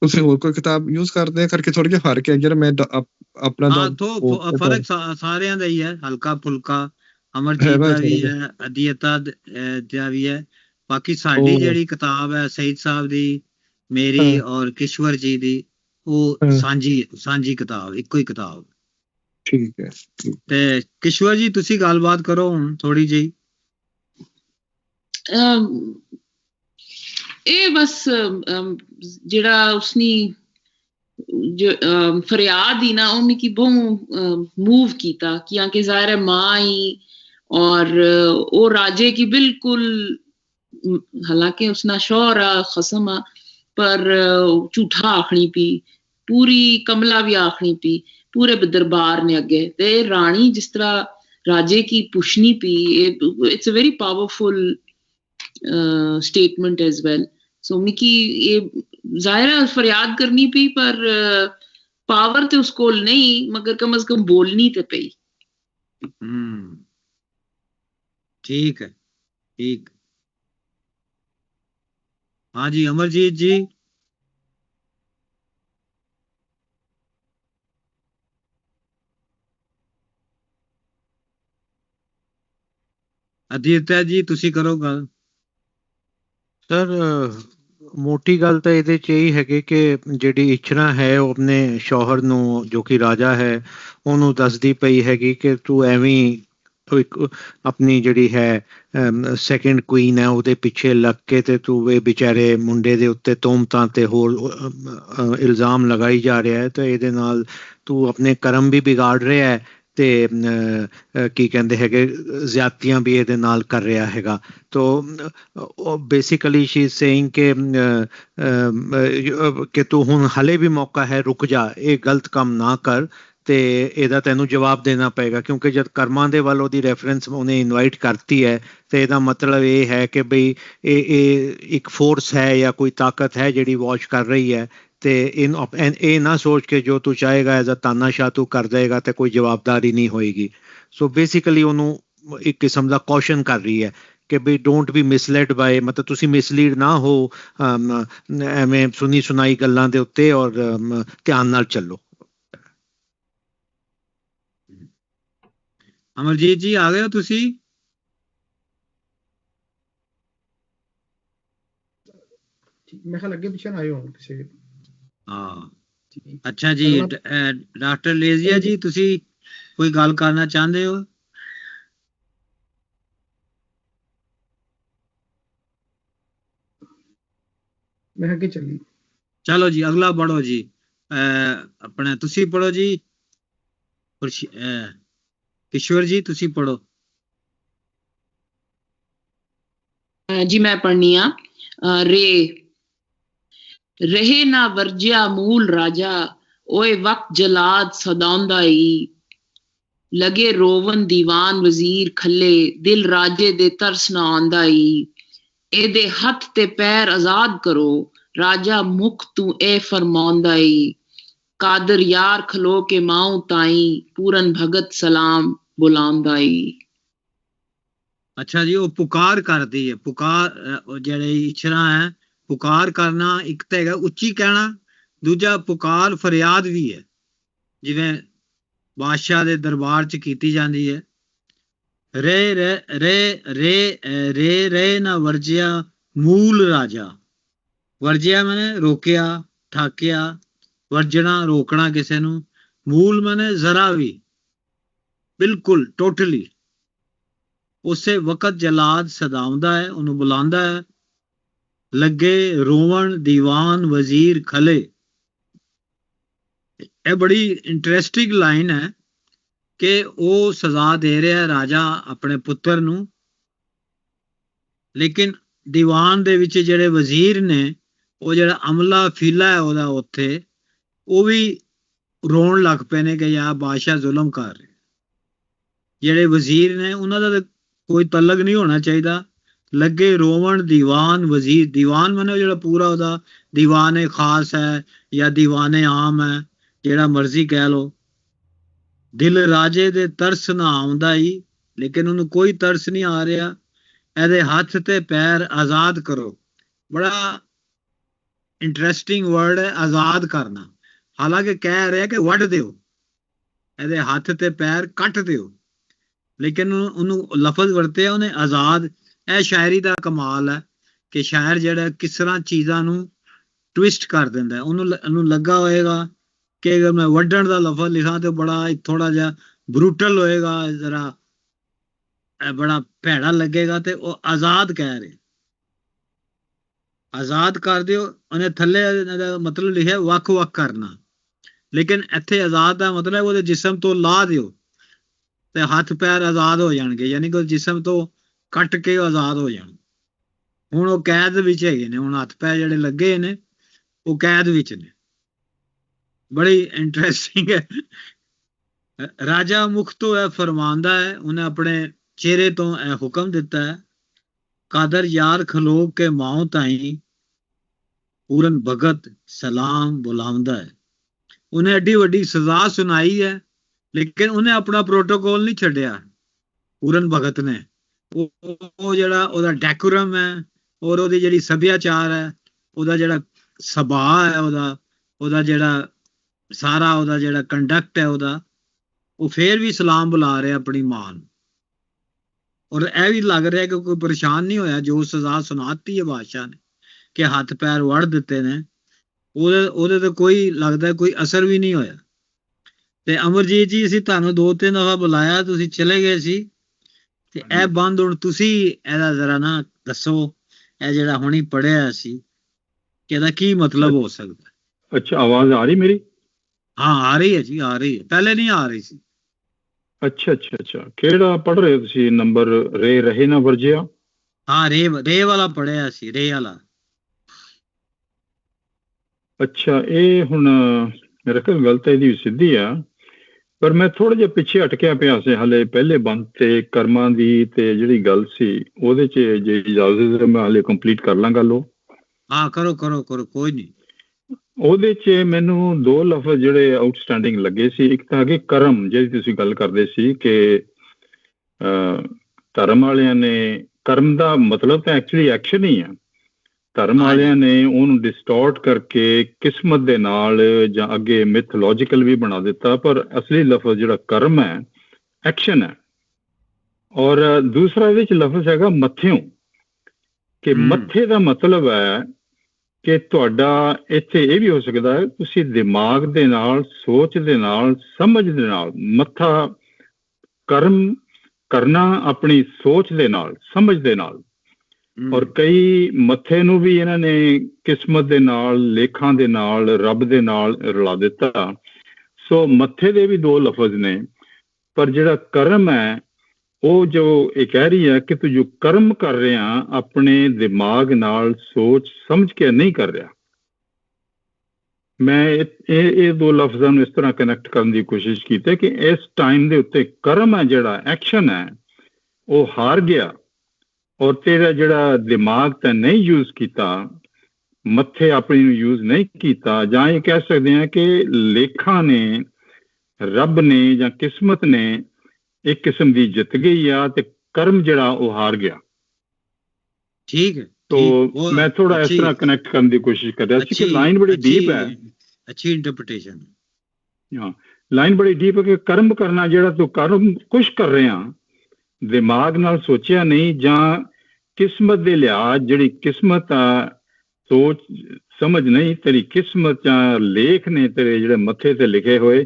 ਤੁਸੀਂ ਹੋਰ ਕੋਈ ਕਿਤਾਬ ਯੂਜ਼ ਕਰਦੇ ਕਰਕੇ ਥੋੜਾ ਜਿਹਾ ਫਰਕ ਹੈ ਜਿਹੜਾ ਮੈਂ ਆਪਣਾ ਫਰਕ ਸਾਰਿਆਂ ਦਾ ਹੀ ਹੈ, ਹਲਕਾ ਫੁਲਕਾ। ਅਮਰਜੀਤ ਦਾ ਵੀ ਹੈ, ਅਧੀਅਤਾ ਦਾ ਵੀ ਹੈ। ਬਾਕੀ ਸਾਡੀ ਜਿਹੜੀ ਕਿਤਾਬ ਹੈ ਸਈਦ ਸਾਹਿਬ ਦੀ, ਮੇਰੀ ਔਰ ਕਿਸ਼ਵਰ ਜੀ ਦੀ, ਉਹ ਸਾਂਝੀ ਕਿਤਾਬ, ਇੱਕੋ ਹੀ ਕਿਤਾਬ। ਠੀਕ ਹੈ, ਠੀਕ। ਤੇ ਕਿਸ਼ੋਰ ਜੀ ਤੁਸੀਂ ਗੱਲਬਾਤ ਕਰੋ ਹੁਣ ਥੋੜੀ ਜਿਹੀ। ਇਹ ਬਸ ਜਿਹੜਾ ਉਸਨੀ ਫਰਿयाद ही ना उन्हें की बहु मूव कीता कि आंके जाहिर है माँ ही और वो राजे की बिल्कुल, हालांकि उसना शौहर खसम पर झूठा आखनी पी, पूरी कमला भी आखनी पी पूरे दरबार ने अगे। ते रानी जिस तरह राजे की पुछनी पी, it's a very powerful statement as well. So मिकी ये जाहिर फरियाद करनी पी पर पावर ते उस कोल नहीं, मगर कम से कम बोलनी ते पई। ठीक है, ठीक। हाँ जी अमरजीत जी। ਅਦਿੱਤਿਆ ਜੀ ਤੁਸੀਂ ਕਰੋ ਗੱਲ। ਸਰ ਮੋਟੀ ਗੱਲ ਤਾਂ ਇਹਦੇ 'ਚ ਇਹੀ ਹੈਗੀ ਕਿ ਜਿਹੜੀ ਇੱਛਰਾ ਹੈ ਉਹ ਆਪਣੇ ਸ਼ੌਹਰ ਨੂੰ ਜੋ ਕਿ ਰਾਜਾ ਹੈ ਉਹਨੂੰ ਦੱਸਦੀ ਪਈ ਹੈਗੀ ਕਿ ਤੂੰ ਐਵੇਂ ਇੱਕ ਆਪਣੀ ਜਿਹੜੀ ਹੈ ਸੈਕਿੰਡ ਕੁਈਨ ਹੈ ਉਹਦੇ ਪਿੱਛੇ ਲੱਗ ਕੇ ਤੇ ਤੂੰ ਇਹ ਵਿਚਾਰੇ ਮੁੰਡੇ ਦੇ ਉੱਤੇ ਤੋਹਮਤਾਂ ਤੇ ਹੋਰ ਇਲਜ਼ਾਮ ਲਗਾਈ ਜਾ ਰਿਹਾ ਹੈ ਤੇ ਇਹਦੇ ਨਾਲ ਤੂੰ ਆਪਣੇ ਕਰਮ ਵੀ ਵਿਗਾੜ ਰਿਹਾ ਹੈ ਤੇ ਕੀ ਕਹਿੰਦੇ ਹੈਗੇ ਜ਼ਿਆਦਤੀਆਂ ਵੀ ਇਹਦੇ ਨਾਲ ਕਰ ਰਿਹਾ ਹੈਗਾ। ਤੋ ਬੇਸਿਕਲੀ ਸ਼ੀ ਇਜ਼ ਸੇਇੰਗ ਕਿ ਤੂੰ ਹੁਣ ਹਲੇ ਵੀ ਮੌਕਾ ਹੈ, ਰੁਕ ਜਾ, ਇਹ ਗਲਤ ਕੰਮ ਨਾ ਕਰ ਤੇ ਇਹਦਾ ਤੈਨੂੰ ਜਵਾਬ ਦੇਣਾ ਪਏਗਾ ਕਿਉਂਕਿ ਜਦ ਕਰਮਾਂ ਦੇ ਵੱਲ ਉਹਦੀ ਰੈਫਰੈਂਸ ਉਹਨੇ ਇਨਵਾਈਟ ਕਰਤੀ ਹੈ ਤੇ ਇਹਦਾ ਮਤਲਬ ਇਹ ਹੈ ਕਿ ਬਈ ਇਹ ਇੱਕ ਫੋਰਸ ਹੈ ਜਾਂ ਕੋਈ ਤਾਕਤ ਹੈ ਜਿਹੜੀ ਵਾਚ ਕਰ ਰਹੀ ਹੈ ਤੇ ਇਹ ਨਾ ਸੋਚ ਕੇ ਜੋ ਤੂੰ ਚਾਹੇਗਾ ਐਜ਼ ਅ ਤਾਨਾਸ਼ਾਹ ਤੂੰ ਕਰ ਦੇਗਾ ਤੇ ਕੋਈ ਜਵਾਬਦਾਰੀ ਨਹੀਂ ਹੋਏਗੀ। ਸੋ ਬੇਸਿਕਲੀ ਉਹਨੂੰ ਇੱਕ ਕਿਸਮ ਦਾ ਕੌਸ਼ਨ ਕਰ ਰਹੀ ਹੈ ਕਿ ਬਈ ਡੋਂਟ ਬੀ ਮਿਸਲੈਡ ਬਾਏ, ਮਤਲਬ ਤੁਸੀਂ ਮਿਸਲੀਡ ਨਾ ਹੋ ਐਵੇਂ ਸੁਣੀ ਸੁਣਾਈ ਗੱਲਾਂ ਦੇ ਉੱਤੇ ਔਰ ਧਿਆਨ ਨਾਲ ਚੱਲੋ। ਅਮਰਜੀਤ ਜੀ ਆ ਗਏ ਹੋ ਤੁਸੀਂ? ਮੈਂ ਕਿਹਾ ਅੱਗੇ ਪਿੱਛੇ ਨਾ ਆਏ ਹੋਣ ਕਿਸੇ। ਹਾਂ ਅੱਛਾ ਜੀ। ਡਾਕਟਰ ਲੇਜ਼ੀਆ ਜੀ ਤੁਸੀਂ ਕੋਈ ਗੱਲ ਕਰਨਾ ਚਾਹੁੰਦੇ ਹੋ? ਮੈਂ ਅੱਗੇ ਚੱਲੀ। ਚਲੋ ਜੀ ਅਗਲਾ ਪੜੋ ਜੀ। ਆਪਣਾ ਤੁਸੀਂ ਪੜੋ ਜੀ। किशोर जी तुसी पढ़ो। जी मैं पढ़नी रे रहे ना वर्जिया मूल राजा ओए वक्त जलाद सदाउंदा लगे रोवन दीवान वजीर खले दिल राजे दे तरस ना आंदा एदे हथ ते पैर आजाद करो राजा मुख तू ए फरमांदा कादर यार खलो के माऊ ताई पूरन भगत सलाम बुलांदा अच्छा जी वो पुकार करती है। पुकार जेड़े इच्छरा है पुकार करना एक तो है उच्ची कहना, दूजा पुकार फरियाद भी है जिवें बादशाह दे दरबार च कीती जांदी है। रे रे रे रे रे रे ना वर्जिया मूल राजा। वर्जिया मैंने रोकिया ठाकिया, वर्जना रोकना किसी नू, मूल मैंने जरा भी बिल्कुल टोटली। उसे वक्त जलाद सदाउंदा है उन्होंने बुलांदा है लगे रोवन दीवान वजीर खले। यह बड़ी इंटरेस्टिंग लाइन है कि वो सजा दे रहा है राजा अपने पुत्र नू, लेकिन दीवान दे विच जेड़े वजीर ने वो जेड़ा अमला फीला है ओदा उत्थे वो भी रोन लग पे ने कि यार बादशाह जुल्म कर रहे। जेड़े वजीर ने उन्होंने कोई तलक नहीं होना चाहिए। लगे रोवन दीवान वजीर, दीवान मैंने जो पूरा होता दीवान खास है या दीवान आम है जेड़ा मर्जी कह लो। दिल राजे दे तरस ना आउंदा लेकिन उन्हें कोई तरस नहीं आ रहा। एदे हथ ते पैर आजाद करो, बड़ा इंटरेस्टिंग वर्ड है आजाद करना। हालांकि कह रहे कि वढ़ दो, एदे हथ ते पैर कट दो, लेकिन उन्होंने लफज वरते उन्हें आजाद। यह शायरी का कमाल है कि शायर जड़ा किस तरह चीज़ों ट्विस्ट कर देंदा है। उन्होंने लगा होएगा कि अगर मैं वड्डण का लफज लिखा तो बड़ा थोड़ा जा ब्रूटल होएगा, जरा बड़ा भैड़ा लगेगा। ते वो आजाद कह रहे, आजाद कर दियो। उन्हें थल्ले मतलब लिखा वख वख करना, लेकिन इत्थे आजाद का मतलब वो जिस्म तो ला दियो ते हथ पैर आजाद हो जाएंगे, यानी कि जिस्म तो कट के आजाद हो जाण। हुण वो कैद विच हैगे ने, हुण हथ पैर जिहड़े लगे ने वो कैद विच ने। बड़ी इंटरेस्टिंग है। राजा मुख तो है फरमांदा है, उन्हें अपने चेहरे तो यह हुक्म दिता है, कादर यार खलो के माओ ताई पूरन भगत सलाम बुलावंदा है। उन्हें एडी वड्डी सजा सुनाई है, लेकिन उन्हें अपना प्रोटोकॉल नहीं छड्डिया। पूरन भगत ने वो जिहड़ा ओदा डेकोरम है और ओदी जिहड़ी सभ्याचार है, ओदा जिहड़ा सुभाਅ है, ओदा जिहड़ा सारा ओदा जिहड़ा कंडक्ट है ओदा, वो फिर भी सलाम बुला रहे अपनी मां नूं। और यह भी लग रहा है कि कोई परेशान नहीं होया जो सजा सुनाती है बादशाह ने कि हथ पैर वड़ दिते ने, ਉਹਦੇ ਤੇ ਕੋਈ ਲੱਗਦਾ ਕੋਈ ਅਸਰ ਵੀ ਨਹੀਂ ਹੋਇਆ। ਤੇ ਅਮਰਜੀਤ ਜੀ ਅਸੀਂ ਤੁਹਾਨੂੰ 2-3 ਦਫਾ ਬੁਲਾਇਆ, ਤੁਸੀਂ ਚਲੇ ਗਏ ਸੀ। ਤੇ ਇਹ ਬੰਦ ਹੁਣ ਤੁਸੀਂ ਇਹਦਾ ਜ਼ਰਾ ਨਾ ਦੱਸੋ, ਇਹ ਜਿਹੜਾ ਹੁਣੀ ਪੜਿਆ ਸੀ ਕਿ ਇਹਦਾ ਕੀ ਮਤਲਬ ਹੋ ਸਕਦਾ। ਅੱਛਾ, ਆਵਾਜ਼ ਆ ਰਹੀ ਮੇਰੀ? ਹਾਂ ਆ ਰਹੀ ਹੈ ਜੀ, ਆ ਰਹੀ ਹੈ, ਪਹਿਲੇ ਨਹੀਂ ਆ ਰਹੀ ਸੀ। ਅੱਛਾ, ਕਿਹੜਾ ਪੜ ਰਹੇ ਤੁਸੀਂ ਨੰਬਰ? ਰੇ ਰਹੇ ਨਾ ਵਰਜਿਆ? ਹਾਂ ਰੇ ਵਾਲਾ ਪੜਿਆ ਸੀ, ਰੇ ਵਾਲਾ। ਅੱਛਾ, ਇਹ ਹੁਣ ਮੇਰੇ ਕੋਲ ਗਲਤ ਇਹਦੀ ਸਿੱਧੀ ਆ, ਪਰ ਮੈਂ ਥੋੜਾ ਜਿਹਾ ਪਿੱਛੇ ਅਟਕਿਆ ਪਿਆ ਸੀ ਹਲੇ ਪਹਿਲੇ ਬੰਦ ਤੇ ਕਰਮਾਂ ਦੀ ਤੇ ਜਿਹੜੀ ਗੱਲ ਸੀ ਉਹਦੇ ਚ ਜੇ ਇਜਾਜ਼ਤ ਹੈ ਮੈਂ ਹਲੇ ਕੰਪਲੀਟ ਕਰ ਲਾਂ ਗੱਲ ਉਹ। ਹਾਂ ਕਰੋ ਕੋਈ ਨਹੀਂ। ਉਹਦੇ ਚ ਮੈਨੂੰ 2 ਲਫ਼ਜ਼ ਜਿਹੜੇ ਆਊਟਸਟੈਂਡਿੰਗ ਲੱਗੇ ਸੀ। ਇੱਕ ਤਾਂ ਕਿ ਕਰਮ, ਜਿਹੜੀ ਤੁਸੀਂ ਗੱਲ ਕਰਦੇ ਸੀ ਕਿ ਧਰਮ ਵਾਲਿਆਂ ਨੇ, ਕਰਮ ਦਾ ਮਤਲਬ ਤਾਂ ਐਕਚੁਅਲੀ ਐਕਸ਼ਨ ਹੀ ਆ। ਧਰਮ ਵਾਲਿਆਂ ਨੇ ਉਹਨੂੰ ਡਿਸਟੋਰਟ ਕਰਕੇ ਕਿਸਮਤ ਦੇ ਨਾਲ ਜਾਂ ਅੱਗੇ ਮਿਥੋਲੋਜੀਕਲ ਵੀ ਬਣਾ ਦਿੱਤਾ, ਪਰ ਅਸਲੀ ਲਫ਼ਜ਼ ਜਿਹੜਾ ਕਰਮ ਹੈ ਐਕਸ਼ਨ ਹੈ। ਔਰ ਦੂਸਰਾ ਇਹਦੇ ਚ ਲਫ਼ਜ਼ ਹੈਗਾ ਮੱਥਿਓਂ, ਕਿ ਮੱਥੇ ਦਾ ਮਤਲਬ ਹੈ ਕਿ ਤੁਹਾਡਾ ਇੱਥੇ ਇਹ ਵੀ ਹੋ ਸਕਦਾ ਹੈ ਤੁਸੀਂ ਦਿਮਾਗ ਦੇ ਨਾਲ, ਸੋਚ ਦੇ ਨਾਲ, ਸਮਝ ਦੇ ਨਾਲ ਮੱਥਾ ਕਰਮ ਕਰਨਾ, ਆਪਣੀ ਸੋਚ ਦੇ ਨਾਲ, ਸਮਝ ਦੇ ਨਾਲ। ਔਰ ਕਈ ਮੱਥੇ ਨੂੰ ਵੀ ਇਹਨਾਂ ਨੇ ਕਿਸਮਤ ਦੇ ਨਾਲ, ਲੇਖਾਂ ਦੇ ਨਾਲ, ਰੱਬ ਦੇ ਨਾਲ ਰਲਾ ਦਿੱਤਾ। ਸੋ ਮੱਥੇ ਦੇ ਵੀ 2 ਲਫ਼ਜ਼ ਨੇ, ਪਰ ਜਿਹੜਾ ਕਰਮ ਹੈ ਉਹ ਜੋ ਇਹ ਕਹਿ ਰਹੀ ਹੈ ਕਿ ਤੂੰ ਜੋ ਕਰਮ ਕਰ ਰਿਹਾ ਆਪਣੇ ਦਿਮਾਗ ਨਾਲ, ਸੋਚ ਸਮਝ ਕੇ ਨਹੀਂ ਕਰ ਰਿਹਾ। ਮੈਂ ਇਹ 2 ਲਫ਼ਜ਼ਾਂ ਨੂੰ ਇਸ ਤਰ੍ਹਾਂ ਕਨੈਕਟ ਕਰਨ ਦੀ ਕੋਸ਼ਿਸ਼ ਕੀਤੀ ਕਿ ਇਸ ਟਾਈਮ ਦੇ ਉੱਤੇ ਕਰਮ ਹੈ, ਜਿਹੜਾ ਐਕਸ਼ਨ ਹੈ, ਉਹ ਹਾਰ ਗਿਆ। ਔਰ ਤੇਰਾ ਜਿਹੜਾ ਦਿਮਾਗ ਤਾਂ ਨਹੀਂ ਯੂਜ਼ ਕੀਤਾ, ਮੱਥੇ ਆਪਣੀ ਨੂੰ ਯੂਜ਼ ਨਹੀਂ ਕੀਤਾ, ਜਾਂ ਇਹ ਕਹਿ ਸਕਦੇ ਹਾਂ ਕਿ ਲੇਖਾਂ ਨੇ, ਰੱਬ ਨੇ ਜਾਂ ਕਿਸਮਤ ਨੇ ਇੱਕ ਕਿਸਮ ਦੀ ਜਿੱਤ ਗਈ ਆ ਤੇ ਕਰਮ ਜਿਹੜਾ ਉਹ ਹਾਰ ਗਿਆ। ਠੀਕ ਹੈ। ਤੋ ਮੈਂ ਥੋੜਾ ਇਸ ਤਰ੍ਹਾਂ ਕਨੈਕਟ ਕਰਨ ਦੀ ਕੋਸ਼ਿਸ਼ ਕਰ ਰਿਹਾ ਸੀ ਕਿ ਲਾਈਨ ਬੜੀ ਡੀਪ ਹੈ। ਅੱਛੀ ਇੰਟਰਪ੍ਰੀਟੇਸ਼ਨ। ਹਾਂ, ਲਾਈਨ ਬੜੀ ਡੀਪ ਹੈ ਕਿ ਕਰਮ ਕਰਨਾ, ਜਿਹੜਾ ਤੂੰ ਕਰਮ ਕੁਛ ਕਰ ਰਿਹਾ ਦਿਮਾਗ ਨਾਲ ਸੋਚਿਆ ਨਹੀਂ, ਜਾਂ ਕਿਸਮਤ ਦੇ ਲਿਹਾਜ਼ ਜਿਹੜੀ ਕਿਸਮਤ ਆ, ਸੋਚ ਸਮਝ ਨਹੀਂ, ਤੇਰੀ ਕਿਸਮਤ ਜਾਂ ਲੇਖ ਨੇ ਤੇਰੇ ਜਿਹੜੇ ਮੱਥੇ ਤੇ ਲਿਖੇ ਹੋਏ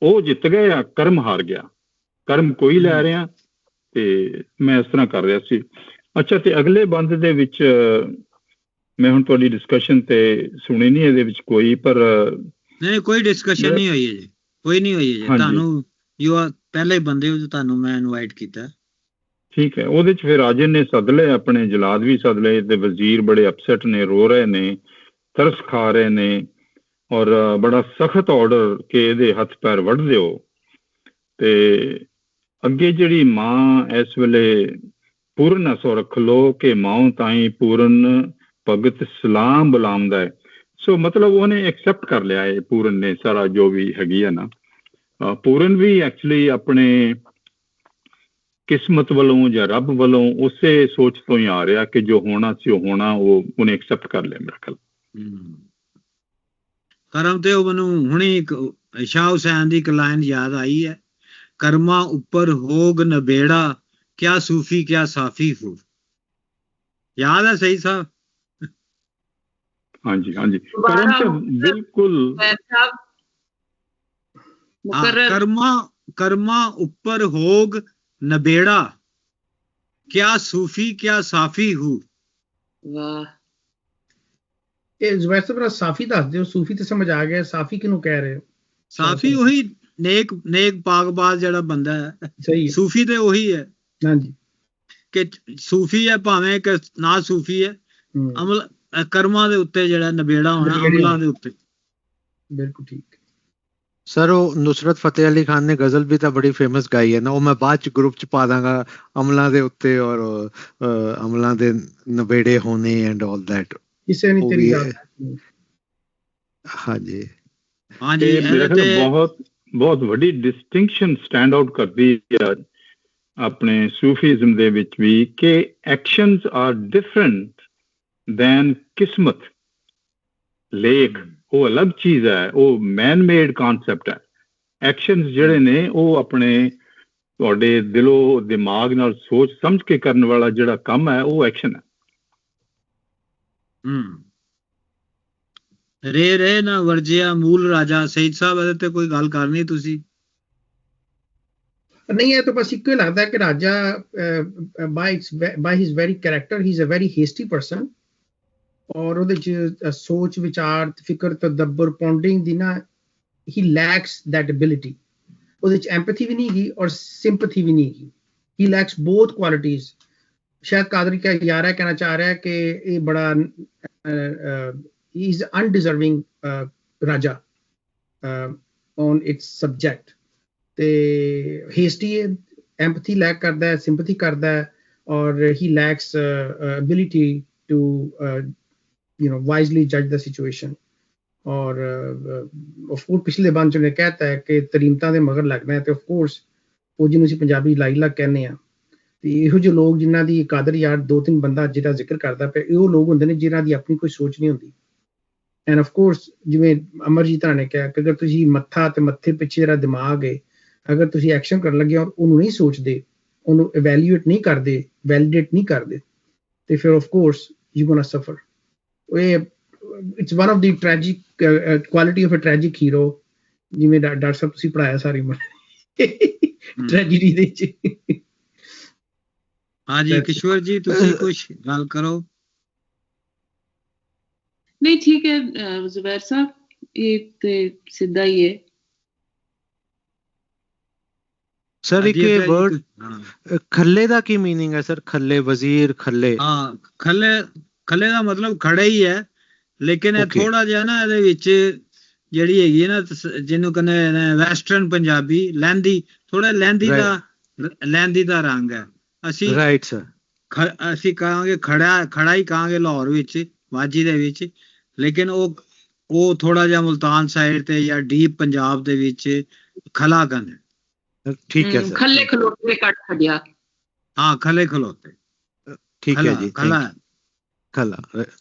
ਉਹ ਜਿੱਤ ਗਏ ਆ, ਕਰਮ ਹਾਰ ਗਿਆ। ਕਰਮ ਕੋਈ ਲੈ ਰਿਹਾ ਤੇ ਮੈਂ ਇਸ ਤਰ੍ਹਾਂ ਕਰ ਰਿਹਾ ਸੀ। ਅੱਛਾ, ਤੇ ਅਗਲੇ ਬੰਦ ਦੇ ਵਿੱਚ ਮੈਂ ਹੁਣ ਤੁਹਾਡੀ ਡਿਸਕਸ਼ਨ ਤੇ ਸੁਣੀ ਨਹੀਂ ਇਹਦੇ ਵਿੱਚ ਕੋਈ, ਪਰ ਨਹੀਂ ਕੋਈ ਡਿਸਕਸ਼ਨ ਨਹੀਂ ਹੋਈ ਹੈ ਜੀ, ਕੋਈ ਨਹੀਂ ਹੋਈ ਹੈ ਜੀ। ਤੁਹਾਨੂੰ ਜੋ ਪਹਿਲੇ ਬੰਦੇ ਹੋ, ਤੁਹਾਨੂੰ ਮੈਂ ਇਨਵਾਈਟ ਕੀਤਾ। ਠੀਕ ਹੈ। ਉਹਦੇ ਚ ਫਿਰ ਰਾਜੇ ਨੇ ਸੱਦ ਲਏ, ਆਪਣੇ ਜਲਾਦ ਵੀ ਸੱਦ ਲਏ ਤੇ ਵਜ਼ੀਰ ਬੜੇ ਅਪਸੈਟ ਨੇ, ਰੋ ਰਹੇ ਨੇ, ਤਰਸ ਖਾ ਰਹੇ ਨੇ, ਔਰ ਬੜਾ ਸਖਤ ਆਰਡਰ ਕਿ ਇਹਦੇ ਹੱਥ ਪੈਰ ਵੱਢ ਦਿਓ। ਤੇ ਅੱਗੇ ਜਿਹੜੀ ਮਾਂ ਇਸ ਵੇਲੇ ਪੂਰਨ ਅਸੋ ਰੱਖ ਲੋ ਕਿ ਮਾਂ ਤਾਈ ਪੂਰਨ ਭਗਤ ਸਲਾਮ ਬੁਲਾਉਂਦਾ ਹੈ। ਸੋ ਮਤਲਬ ਉਹਨੇ ਐਕਸੈਪਟ ਕਰ ਲਿਆ ਹੈ ਪੂਰਨ ਨੇ ਸਾਰਾ ਜੋ ਵੀ ਹੈਗੀ ਹੈ ਨਾ। ਪੂਰਨ ਵੀ ਐਕਚੁਅਲੀ ਆਪਣੇ ਕਿਸਮਤ ਵੱਲੋਂ ਜਾਂ ਰੱਬ ਵੱਲੋਂ ਉਸੇ ਸੋਚ ਤੋਂ ਹੀ ਆ ਰਿਹਾ ਕਿ ਜੋ ਹੋਣਾ ਸੀ ਉਹ ਹੋਣਾ, ਉਹ ਉਹਨੇ ਐਕਸੈਪਟ ਕਰ ਲਿਆ ਮੇਰਾ ਖਿਆਲ। ਕਰਮ ਤੇ ਉਹ ਮੈਨੂੰ ਹੁਣੀ ਸ਼ਾਹ ਹੁਸੈਨ ਦੀ ਇੱਕ ਲਾਈਨ ਯਾਦ ਆਈ ਹੈ, ਕਰਮਾ ਉੱਪਰ ਹੋਗ ਨਬੇੜਾ, ਕਿਆ ਸੂਫੀ ਕਿਆ ਸਾਫੀ ਹੋ। ਯਾਦ ਹੈ ਸਹੀ ਸਾਹਿਬ? ਹਾਂਜੀ, ਕਰਮ ਤੇ ਬਿਲਕੁਲ। ਮੁਕਰਰ ਕਰਮਾ ਉੱਪਰ ਹੋਗ ਨਬੇੜਾ, ਕਿਆ ਸੂਫੀ ਕਿਆ ਸਾਫੀ ਹੂੰ। ਵਾਹ। ਇਹ ਜ਼ੁਬੈਰ ਸਾਹਿਬ ਸਾਫੀ ਦੱਸ ਦਿਓ, ਸੂਫੀ ਤੇ ਸਮਝ ਆ ਗਿਆ, ਸਾਫੀ ਕਿਹਨੂੰ ਕਹਿ ਰਹੇ ਹੋ? ਸਾਫੀ ਉਹੀ ਨੇਕ ਪਾਕਬਾਜ਼ ਜਿਹੜਾ ਬੰਦਾ ਹੈ। ਸਹੀ ਹੈ, ਸੂਫੀ ਤੇ ਉਹੀ ਹੈ ਹਾਂਜੀ। ਕਿ ਸੂਫੀ ਹੈ ਭਾਵੇਂ ਕਿ ਨਾ ਸੂਫੀ ਹੈ, ਅਮਲ ਕਰਮਾਂ ਦੇ ਉੱਤੇ ਜਿਹੜਾ ਨਬੇੜਾ ਹੋਣਾ, ਅਮਲਾਂ ਦੇ ਉੱਤੇ। ਬਿਲਕੁਲ ਠੀਕ। ਸਰ ਉਹ ਨੁਸਰਤ ਫਤਿਹ ਅਲੀ ਖਾਨ ਨੇ ਗਜ਼ਲ ਵੀ ਤਾਂ ਬੜੀ ਫੇਮਸ ਗਾਈ ਹੈ ਨਾ, ਉਹ ਮੈਂ ਬਾਅਦ ਚ ਗਰੁੱਪ ਚ ਪਾ ਦਾਂਗਾ, ਅਮਲਾਂ ਦੇ ਉੱਤੇ ਔਰ ਅਮਲਾਂ ਦੇ ਨਬੇੜੇ ਹੋਣੇ ਐਂਡ ਆਲ ਦੈਟ। ਕਿਸੇ ਨੇ ਤੇਰੀ ਗੱਲ। ਹਾਂਜੀ ਹਾਂਜੀ, ਮੇਰੇ ਖਿਆਲ ਬਹੁਤ ਵੱਡੀ ਡਿਸਟਿੰਕਸ਼ਨ ਸਟੈਂਡ ਆਊਟ ਕਰਦੀ ਹੈ ਆਪਣੇ ਸੂਫੀਜ਼ਮ ਦੇ ਵਿੱਚ ਵੀ, ਕਿ ਐਕਸ਼ਨਸ ਆਰ ਡਿਫਰੈਂਟ ਦੈਨ ਕਿਸਮਤ। ਲੇਖ ਉਹ ਅਲੱਗ ਚੀਜ਼ ਹੈ, ਉਹ ਮੈਨ ਮੇਡ ਕਨਸੈਪਟ ਹੈ। ਐਕਸ਼ਨਸ ਜਿਹੜੇ ਨੇ ਉਹ ਆਪਣੇ ਤੁਹਾਡੇ ਦਿਲੋਂ ਦਿਮਾਗ ਨਾਲ ਸੋਚ ਸਮਝ ਕੇ ਕਰਨ ਵਾਲਾ ਜਿਹੜਾ ਕੰਮ ਹੈ ਉਹ ਐਕਸ਼ਨ ਹੈ। ਰੇ ਨਾ ਵਰਜਿਆ ਮੂਲ ਰਾਜਾ। ਸਈਦ ਸਾਹਿਬ ਇਹਦੇ ਤੇ ਕੋਈ ਗੱਲ ਕਰਨੀ ਤੁਸੀਂ? ਨਹੀਂ, ਇਹ ਤਾਂ ਬਸ ਇੱਕੋ ਹੀ ਲੱਗਦਾ ਕਿ ਰਾਜਾ by his very character he is a very hasty person, ਔਰ ਉਹਦੇ ਚ ਸੋਚ ਵਿਚਾਰ ਫਿਕਰ ਤਦੱਬਰ ਪੌਂਡਿੰਗ ਦੀ ਨਾ ਹੀ ਲੈਕਸ ਦੈਟ ਐਬਿਲਿਟੀ। ਉਹਦੇ ਚ ਐਮਪੈਥੀ ਵੀ ਨਹੀਂ ਹੈਗੀ ਔਰ ਸਿੰਪੈਥੀ ਵੀ ਨਹੀਂ ਹੈਗੀ। ਹੀ ਲੈਕਸ ਬੋਥ ਕੁਆਲਿਟੀਜ਼। ਸ਼ਾਇਦ ਕਾਦਰੀ ਕਾ ਯਾਰਾ ਕਹਿਣਾ ਚਾਹ ਰਿਹਾ ਕਿ ਇਹ ਬੜਾ he is undeserving raja on its subject, ਤੇ hasty ਹੈ, empathy lack ਕਰਦਾ ਹੈ, sympathy ਕਰਦਾ ਹੈ, ਔਰ he lacks ability to wisely judge the situation। ਔਰ of course ਪਿਛਲੇ ਬੰਚ ਨੇ ਕਹਿਤਾ ਹੈ ਕਿ ਤਰੀਮਤਾਂ ਦੇ ਮਗਰ ਲੱਗਣਾ ਹੈ, ਤੇ of course ਉਹ ਜਿਹਨੂੰ ਅਸੀਂ ਪੰਜਾਬੀ ਲਾਈ ਲੱਗ ਕਹਿੰਦੇ ਆ, ਤੇ ਇਹੋ ਜਿਹੇ ਲੋਕ ਜਿਨ੍ਹਾਂ ਦੀ ਕਾਦਰ ਯਾਰ 2-3 ਬੰਦਾ ਜਿਹੜਾ ਜ਼ਿਕਰ ਕਰਦਾ ਪਿਆ, ਇਹ ਉਹ ਲੋਕ ਹੁੰਦੇ ਨੇ ਜਿਨ੍ਹਾਂ ਦੀ ਆਪਣੀ ਕੋਈ ਸੋਚ ਨਹੀਂ ਹੁੰਦੀ। ਐਂਡ ਆਫ ਕੋਰਸ ਜਿਵੇਂ ਅਮਰਜੀਤ ਨੇ ਕਿਹਾ ਕਿ ਅਗਰ ਤੁਸੀਂ ਮੱਥਾ ਤੇ ਮੱਥੇ ਪਿੱਛੇ ਜਿਹੜਾ ਦਿਮਾਗ ਹੈ, ਅਗਰ ਤੁਸੀਂ ਐਕਸ਼ਨ ਕਰਨ ਲੱਗੇ ਔਰ ਉਹਨੂੰ ਨਹੀਂ ਸੋਚਦੇ, ਉਹਨੂੰ ਇਵੈਲੂਏਟ ਨਹੀਂ ਕਰਦੇ, ਵੈਲੀਡੇਟ ਨਹੀਂ ਕਰਦੇ, ਤੇ ਫਿਰ of course you gonna suffer. ਇਹ it's one of the tragic quality of a tragic hero, ਜਿਵੇਂ ਡਾਕਟਰ ਸਾਹਿਬ ਤੁਸੀਂ ਪੜਾਇਆ ਸਾਰੀ ਉਮਰ ਟ੍ਰੈਜੇਡੀ ਦੇ ਵਿੱਚ। ਹਾਂਜੀ ਕਿਸ਼ੋਰ ਜੀ ਤੁਸੀਂ ਕੁਝ ਗੱਲ ਕਰੋ। ਨਹੀਂ ਠੀਕ ਹੈ ਜ਼ੁਬੈਰ ਸਾਹਿਬ, ਇਹ ਤੇ ਸਿੱਧਾ ਹੀ ਹੈ। ਸਰ ਇੱਕ ਵਰਡ ਖੱਲੇ ਦਾ ਕੀ ਮੀਨਿੰਗ ਹੈ ਸਰ? ਖੱਲੇ ਵਜ਼ੀਰ ਖੱਲੇ। ਹਾਂ, ਖੱਲੇ ਦਾ ਮਤਲਬ ਖੜੇ ਹੀ ਹੈ, ਲੇਕਿਨ ਇਹ ਥੋੜਾ ਜਿਹਾ ਨਾ ਇਹਦੇ ਵਿੱਚ ਜਿਹੜੀ ਹੈਗੀ ਨਾ ਜਿਹਨੂੰ ਕਹਿੰਦੇ ਨੇ ਵੈਸਟਰਨ ਪੰਜਾਬੀ ਲਹਿੰਦੀ, ਥੋੜਾ ਲਹਿੰਦੀ ਦਾ ਰੰਗ ਹੈ। ਅਸੀਂ ਰਾਈਟ ਸਰ, ਅਸੀਂ ਕਹਾਂਗੇ ਖੜਾ ਹੀ ਕਹਾਂਗੇ ਲਾਹੌਰ ਵਿੱਚ ਮਾਝੀ ਦੇ ਵਿੱਚ, ਲੇਕਿਨ ਉਹ ਥੋੜਾ ਜਿਹਾ ਮੁਲਤਾਨ ਸਾਈਡ ਤੇ ਜਾਂ ਡੀਪ ਪੰਜਾਬ ਦੇ ਵਿੱਚ ਖਲਾ ਕਹਿੰਦੇ। ਠੀਕ ਹੈ ਸਰ। ਖੱਲੇ ਖਲੋਤੇ ਕੱਟ ਖੜਿਆ। ਹਾਂ, ਖੱਲੇ ਖਲੋਤੇ, ਠੀਕ ਹੈ ਜੀ। ਖਲਾ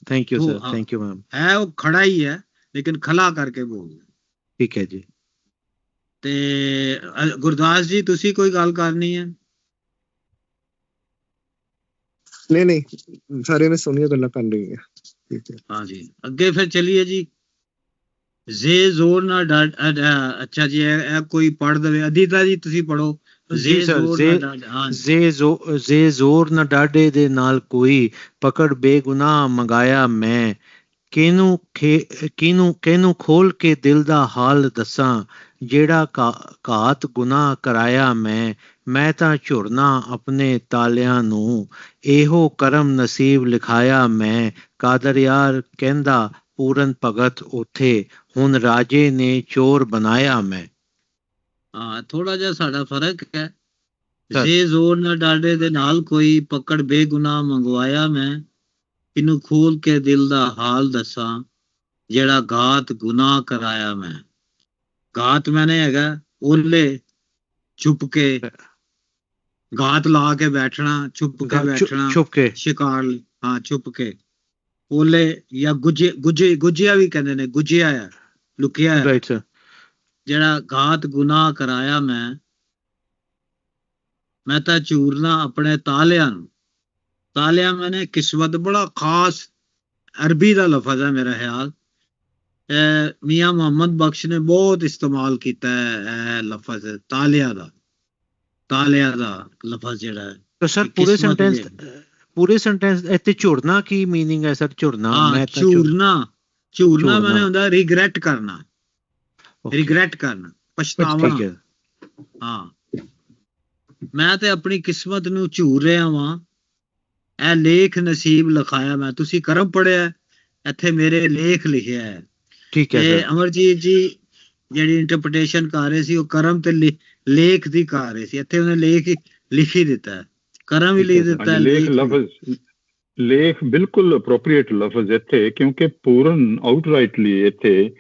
thank you sir, thank you ma'am. ਹੈ ਉਹ ਖੜਾ ਹੀ ਹੈ ਲੇਕਿਨ ਖਲਾ ਕਰਕੇ ਬੋਲਦੇ। ਠੀਕ ਹੈ ਜੀ। ਤੇ ਗੁਰਦਾਸ ਜੀ ਤੁਸੀਂ ਕੋਈ ਗੱਲ ਕਰਨੀ ਹੈ? ਨਹੀਂ ਸਾਰਿਆਂ ਨੇ ਸੋਹਣੀਆਂ ਗੱਲਾਂ ਕਰ ਲਈਆਂ। ਠੀਕ ਹੈ, ਹਾਂਜੀ ਅੱਗੇ ਫਿਰ ਚਲੀਏ ਜੀ। ਜ਼ੇ ਜ਼ੋਰ ਨਾ ਡਾਡ। ਅੱਛਾ ਜੀ, ਇਹ ਕੋਈ ਪੜ੍ਹ ਦੇਵੇ। ਅਦੀਤਾ ਜੀ ਤੁਸੀਂ ਪੜੋ। ਜ਼ੇ ਜ਼ੋਰ ਨਾ ਡਾਡੇ ਦੇ ਨਾਲ ਕੋਈ ਪਕੜ ਬੇਗੁਨਾਹ ਮੰਗਾਇਆ ਮੈਂ, ਕਿਹਨੂੰ ਖੋਲ ਕੇ ਦਿਲ ਦਾ ਹਾਲ ਦੱਸਾਂ, ਜਿਹੜਾ ਘਾਤ ਗੁਨਾਹ ਕਰਾਇਆ ਮੈਂ ਤਾਂ ਝੁਰਨਾ ਆਪਣੇ ਤਾਲਿਆਂ ਨੂੰ, ਇਹੋ ਕਰਮ ਨਸੀਬ ਲਿਖਾਇਆ ਮੈਂ, ਕਾਦਰ ਯਾਰ ਕਹਿੰਦਾ ਪੂਰਨ ਭਗਤ ਉੱਥੇ, ਹੁਣ ਰਾਜੇ ਨੇ ਚੋਰ ਬਣਾਇਆ ਮੈਂ। ਹਾਂ, ਥੋੜਾ ਜਿਹਾ ਸਾਡਾ ਫਰਕ ਹੈ। ਜ਼ੇ ਜ਼ੋਰ ਨਾ ਡਾਡੇ ਦੇ ਨਾਲ ਕੋਈ ਪਕੜ ਬੇਗੁਨਾਹ ਮੰਗਵਾਇਆ ਮੈਂ, ਇਹਨੂੰ ਖੋਲ ਕੇ ਦਿਲ ਦਾ ਹਾਲ ਦੱਸਾਂ, ਜਿਹੜਾ ਘਾਤ ਗੁਨਾਹ ਕਰਾਇਆ ਮੈਂ। ਘਾਤ ਮੈਨੇ ਹੈਗਾ ਓਲੇ ਛੁਪ ਕੇ, ਘਾਤ ਲਾ ਕੇ ਬੈਠਣਾ, ਛੁਪ ਕੇ ਬੈਠਣਾ, ਛੁਪ ਕੇ ਸ਼ਿਕਾਰ। ਹਾਂ, ਛੁਪ ਕੇ। ਓਲੇ ਜਾਂ ਗੁਜਿਆ ਵੀ ਕਹਿੰਦੇ ਨੇ, ਗੁਜਿਆ ਆ, ਲੁਕਿਆ ਹੈ। Right sir. ਜਿਹੜਾ ਘਾਤ ਗੁਨਾਹ ਕਰਾਇਆ ਮੈਂ ਤਾਂ ਚੂਰਨਾ ਆਪਣੇ ਤਾਲਿਆਂ ਨੂੰ। ਤਾਲਿਆਂ ਮੈਨੇ ਕਿਸਮਤ, ਬੜਾ ਖਾਸ ਅਰਬੀ ਦਾ ਲਫ਼ਜ਼ ਹੈ ਮੇਰਾ ਖਿਆਲ। ਮੀਆਂ ਮੁਹੰਮਦ ਬਖਸ਼ ਨੇ ਬਹੁਤ ਇਸਤੇਮਾਲ ਕੀਤਾ ਹੈ ਇਹ ਲਫ਼ਜ਼ ਤਾਲਿਆ ਦਾ ਲਫ਼ਜ਼ ਜਿਹੜਾ ਹੈ। ਤਾਂ ਸਰ ਕਿਸਮਤ ਪੂਰੇ ਸੈਂਟੈਂਸ ਇੱਥੇ ਝੁਰਨਾ ਕੀ ਮੀਨਿੰਗ ਹੈ ਸਰ? ਝੁਰਨਾ ਹਾਂ, ਝੂਰਨਾ ਮੈਨੇ ਹੁੰਦਾ ਰਿਗਰੈਟ ਕਰਨਾ, ਪਛਤਾਵਾ। ਹਾਂ, ਮੈਂ ਤੇ ਆਪਣੀ ਕਿਸਮਤ ਨੂੰ ਝੂਰ ਰਿਹਾ ਵਾਂ, ਇਹ ਲੇਖ ਨਸੀਬ ਲਿਖਾਇਆ ਮੈਂ। ਤੁਸੀਂ ਕਰਮ ਪੜਿਆ, ਇੱਥੇ ਮੇਰੇ ਲੇਖ ਲਿਖਿਆ ਹੈ। ਠੀਕ ਹੈ ਤੇ ਸਰ। ਅਮਰਜੀਤ ਜੀ ਜਿਹੜੀ ਇੰਟਰਪ੍ਰੀਟੇਸ਼ਨ ਕਰ ਰਹੇ ਸੀ ਉਹ ਕਰਮ ਤੇ ਲੇਖ ਦੀ ਕਰ ਰਹੇ ਸੀ। ਇੱਥੇ ਉਹਨੇ ਲੇਖ ਲਿਖੀ ਦਿੱਤਾ ਹੈ, ਕਰਮ ਵੀ ਲਿਖ ਦਿੱਤਾ ਹੈ, ਲੇਖ ਬਿਲਕੁਲ ਅਪਰੋਪਰੀਏਟ ਲਫ਼ਜ਼ ਇੱਥੇ, ਕਿਉਂਕਿ ਪੂਰਨ ਆਊਟਰਾਈਟਲੀ ਇੱਥੇ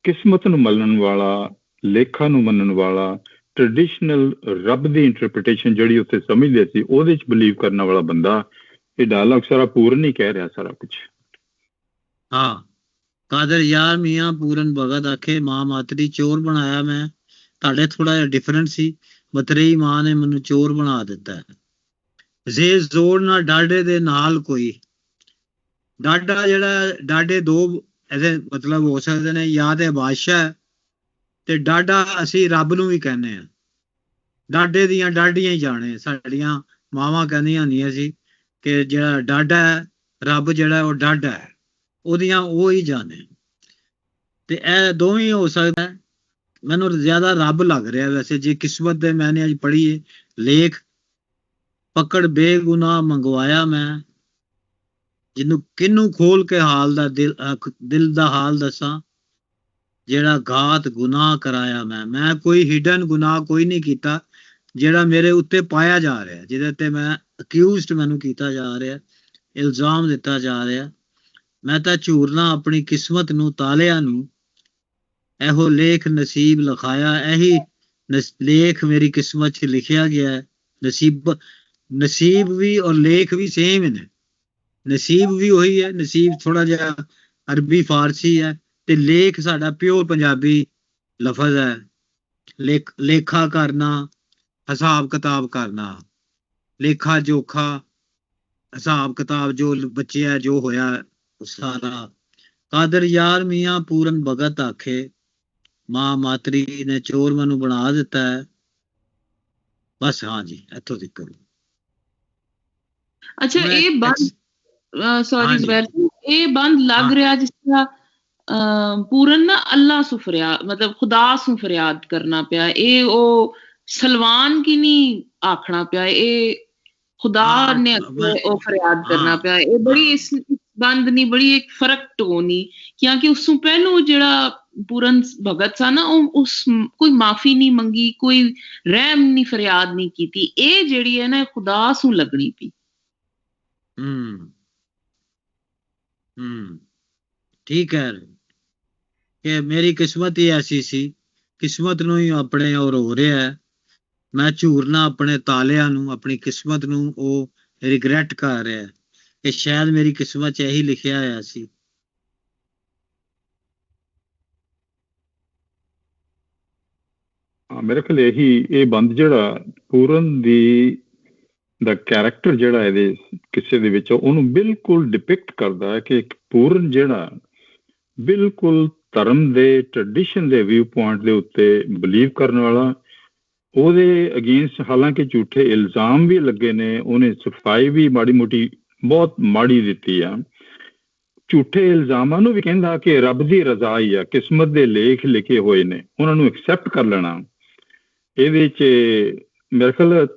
ਕਿਸਮਤ ਨੂੰ ਮੰਨਣ ਵਾਲਾ, ਲੇਖਾਂ ਨੂੰ ਮੰਨਣ ਵਾਲਾ, ਟ੍ਰੈਡੀਸ਼ਨਲ ਰੱਬ ਦੀ ਇੰਟਰਪ੍ਰੀਟੇਸ਼ਨ ਜਿਹੜੀ ਉੱਥੇ ਸਮਝਦੇ ਸੀ ਉਹਦੇ ਚ ਬਿਲੀਵ ਕਰਨ ਵਾਲਾ ਬੰਦਾ ਇਹ ਡਾਇਲੌਗ ਸਾਰਾ ਪੂਰਨ ਹੀ ਕਹਿ ਰਿਹਾ ਸਾਰਾ ਕੁਝ। ਹਾਂ, ਕਾਦਰ ਯਾਰ ਮੀਆਂ ਪੂਰਨ ਭਗਤ ਆਖੇ ਮਾਂ ਮਾਤਰੀ ਚੋਰ ਬਣਾਇਆ ਮੈਂ। ਤੁਹਾਡੇ ਥੋੜਾ ਜਿਹਾ ਡਿਫਰੈਂਟ ਸੀ, ਮਤਰੇਈ ਮਾਂ ਨੇ ਮੈਨੂੰ ਚੋਰ ਬਣਾ ਦਿੱਤਾ ਹੈ। ਜ਼ੇ ਜ਼ੋਰ ਨਾ ਡਾਡੇ ਦੇ ਨਾਲ ਕੋਈ ਡਾਡਾ, ਜਿਹੜਾ ਡਾਡੇ ਦੋ ਇਹਦੇ ਮਤਲਬ ਹੋ ਸਕਦੇ ਨੇ, ਜਾਂ ਤੇ ਬਾਦਸ਼ਾਹ ਤੇ ਡਾਡਾ ਅਸੀਂ ਰੱਬ ਨੂੰ ਵੀ ਕਹਿੰਦੇ ਆ। ਡਾਡੇ ਦੀਆਂ ਡਾਡੀਆਂ ਹੀ ਜਾਣੇ, ਸਾਡੀਆਂ ਮਾਵਾਂ ਕਹਿੰਦੀਆਂ ਹੁੰਦੀਆਂ ਸੀ ਕਿ ਜਿਹੜਾ ਡਾਡਾ ਹੈ, ਰੱਬ ਜਿਹੜਾ ਉਹ ਡਾਡਾ ਹੈ, ਉਹਦੀਆਂ ਉਹ ਹੀ ਜਾਣੇ। ਤੇ ਇਹ ਦੋਵੇਂ ਹੋ ਸਕਦਾ। ਮੈਨੂੰ ਜ਼ਿਆਦਾ ਰੱਬ ਲੱਗ ਰਿਹਾ ਵੈਸੇ, ਜੇ ਕਿਸਮਤ ਦੇ ਮੈਨੇ ਅੱਜ ਪੜ੍ਹੀਏ ਲੇਖ, ਪਕੜ ਬੇਗੁਨਾਹ ਮੰਗਵਾਇਆ ਮੈਂ, ਜਿਹਨੂੰ ਕਿਹਨੂੰ ਖੋਲ ਕੇ ਹਾਲ ਦਾ ਦਿਲ ਦਾ ਹਾਲ ਦੱਸਾਂ, ਜਿਹੜਾ ਘਾਤ ਗੁਨਾਹ ਕਰਾਇਆ ਮੈਂ ਕੋਈ ਹਿਡਨ ਗੁਨਾਹ ਕੋਈ ਨਹੀਂ ਕੀਤਾ ਜਿਹੜਾ ਮੇਰੇ ਉੱਤੇ ਪਾਇਆ ਜਾ ਰਿਹਾ, ਜਿਹਦੇ ਤੇ ਮੈਂ ਅਕਿਊਜ਼ਡ ਮੈਨੂੰ ਕੀਤਾ ਜਾ ਰਿਹਾ, ਇਲਜ਼ਾਮ ਦਿੱਤਾ ਜਾ ਰਿਹਾ। ਮੈਂ ਤਾਂ ਝੂਰਨਾ ਆਪਣੀ ਕਿਸਮਤ ਨੂੰ, ਤਾਲਿਆਂ ਨੂੰ, ਇਹੋ ਲੇਖ ਨਸੀਬ ਲਿਖਾਇਆ। ਇਹੀ ਲੇਖ ਮੇਰੀ ਕਿਸਮਤ 'ਚ ਲਿਖਿਆ ਗਿਆ ਹੈ। ਨਸੀਬ ਵੀ ਔਰ ਲੇਖ ਵੀ ਸੇਮ ਨੇ। ਨਸੀਬ ਵੀ ਉਹੀ ਹੈ, ਨਸੀਬ ਥੋੜਾ ਜਿਹਾ ਅਰਬੀ ਫਾਰਸੀ ਹੈ, ਤੇ ਲੇਖ ਸਾਡਾ ਪਿਓਰ ਪੰਜਾਬੀ ਲਫ਼ਜ਼ ਹੈ। ਲੇਖਾ ਕਰਨਾ, ਹਿਸਾਬ ਕਿਤਾਬ ਕਰਨਾ, ਲੇਖਾ ਜੋਖਾ, ਹਿਸਾਬ ਕਿਤਾਬ ਜੋ ਬਚਿਆ ਜੋ ਹੋਇਆ ਸਾਰਾ। ਕਾਦਰ ਯਾਰ ਮੀਆਂ ਪੂਰਨ ਭਗਤ ਆਖੇ ਮਾਂ ਮਾਤਰੀ ਨੇ ਚੋਰ ਮੈਨੂੰ ਬਣਾ ਦਿੱਤਾ ਹੈ। ਬਸ ਹਾਂ ਜੀ, ਇੱਥੋਂ ਤੱਕ। ਅੱਛਾ, ਇਹ ਬੰਦ ਸੌਰੀ ਜ਼ੁਬੈਰ, ਇਹ ਬੰਦ ਲੱਗ ਰਿਹਾ ਜਿਸ ਤਰ੍ਹਾਂ ਪੂਰਨ ਨਾ ਅੱਲਾ ਸੂ ਫਰਿਆਦ, ਮਤਲਬ ਖੁਦਾ ਸੂ ਫਰਿਆਦ ਕਰਨਾ ਪਿਆ। ਇਹ ਉਹ ਸਲਵਾਨ ਕੀ ਨਹੀਂ ਆਖਣਾ ਪਿਆ, ਇਹ ਖੁਦਾ ਨੇ ਉਹ ਫਰਿਆਦ ਕਰਨਾ ਪਿਆ। ਇਹ ਬੜੀ ਇਸ ਬੰਦ ਨਹੀਂ, ਬੜੀ ਇੱਕ ਫਰਕ ਟੋਨੀ, ਕਿਉਂਕਿ ਉਸ ਤੋਂ ਪਹਿਲੋਂ ਜਿਹੜਾ ਪੂਰਨ ਭਗਤ ਸਾ ਨਾ, ਉਹ ਉਸ ਕੋਈ ਮਾਫੀ ਨਹੀਂ ਮੰਗੀ, ਕੋਈ ਰਹਿਮ ਨਹੀਂ, ਫਰਿਆਦ ਨਹੀਂ ਕੀਤੀ। ਇਹ ਜਿਹੜੀ ਹੈ ਨਾ ਖੁਦਾ ਸੂ ਲੱਗਣੀ ਪਈ। ਠੀਕ ਹੈ ਕਿ ਮੇਰੀ ਕਿਸਮਤ ਹੀ ਐਸੀ ਸੀ, ਕਿਸਮਤ ਨੂੰ ਹੀ ਆਪਣੇ ਔਰ ਹੋ ਰਿਹਾ ਹੈ। ਮੈਂ ਝੂਰਨਾ ਆਪਣੇ ਤਾਲਿਆਂ ਨੂੰ, ਆਪਣੀ ਕਿਸਮਤ ਨੂੰ ਉਹ ਰਿਗਰੈਟ ਕਰ ਰਿਹਾ ਕਿ ਸ਼ਾਇਦ ਮੇਰੀ ਕਿਸਮਤ 'ਚ ਇਹੀ ਲਿਖਿਆ ਹੋਇਆ ਸੀ। ਮੇਰੇ ਖਿਆਲ ਇਹ ਬੰਦ ਜਿਹੜਾ ਪੂਰਨ ਦਾ ਕੈਰੈਕਟਰ ਜਿਹੜਾ ਇਹਦੇ ਕਿਸੇ ਦੇ ਵਿੱਚ ਉਹਨੂੰ ਬਿਲਕੁਲ ਡਿਪਿਕਟ ਕਰਦਾ ਹੈ ਕਿ ਇੱਕ ਪੂਰਨ ਜਿਹੜਾ ਬਿਲਕੁਲ ਧਰਮ ਦੇ ਟ੍ਰੈਡੀਸ਼ਨ ਦੇ ਵਿਊ ਪੁਆਇੰਟ ਦੇ ਉੱਤੇ ਬਿਲੀਵ ਕਰਨ ਵਾਲਾ, ਉਹਦੇ ਅਗੇਂਸਟ ਹਾਲਾਂਕਿ ਝੂਠੇ ਇਲਜ਼ਾਮ ਵੀ ਲੱਗੇ ਨੇ, ਉਹਨੇ ਸਫਾਈ ਵੀ ਮਾੜੀ ਮੋਟੀ ਬਹੁਤ ਮਾੜੀ ਦਿੱਤੀ ਆ। ਝੂਠੇ ਇਲਜ਼ਾਮਾਂ ਨੂੰ ਵੀ ਕਹਿੰਦਾ ਕਿ ਰੱਬ ਦੀ ਰਜ਼ਾ ਹੀ ਆ, ਕਿਸਮਤ ਦੇ ਲੇਖ ਲਿਖੇ ਹੋਏ ਨੇ, ਉਹਨਾਂ ਨੂੰ ਐਕਸੈਪਟ ਕਰ ਲੈਣਾ। ਇਹਦੇ 'ਚ ਮੇਰੇ ਖਿਆਲ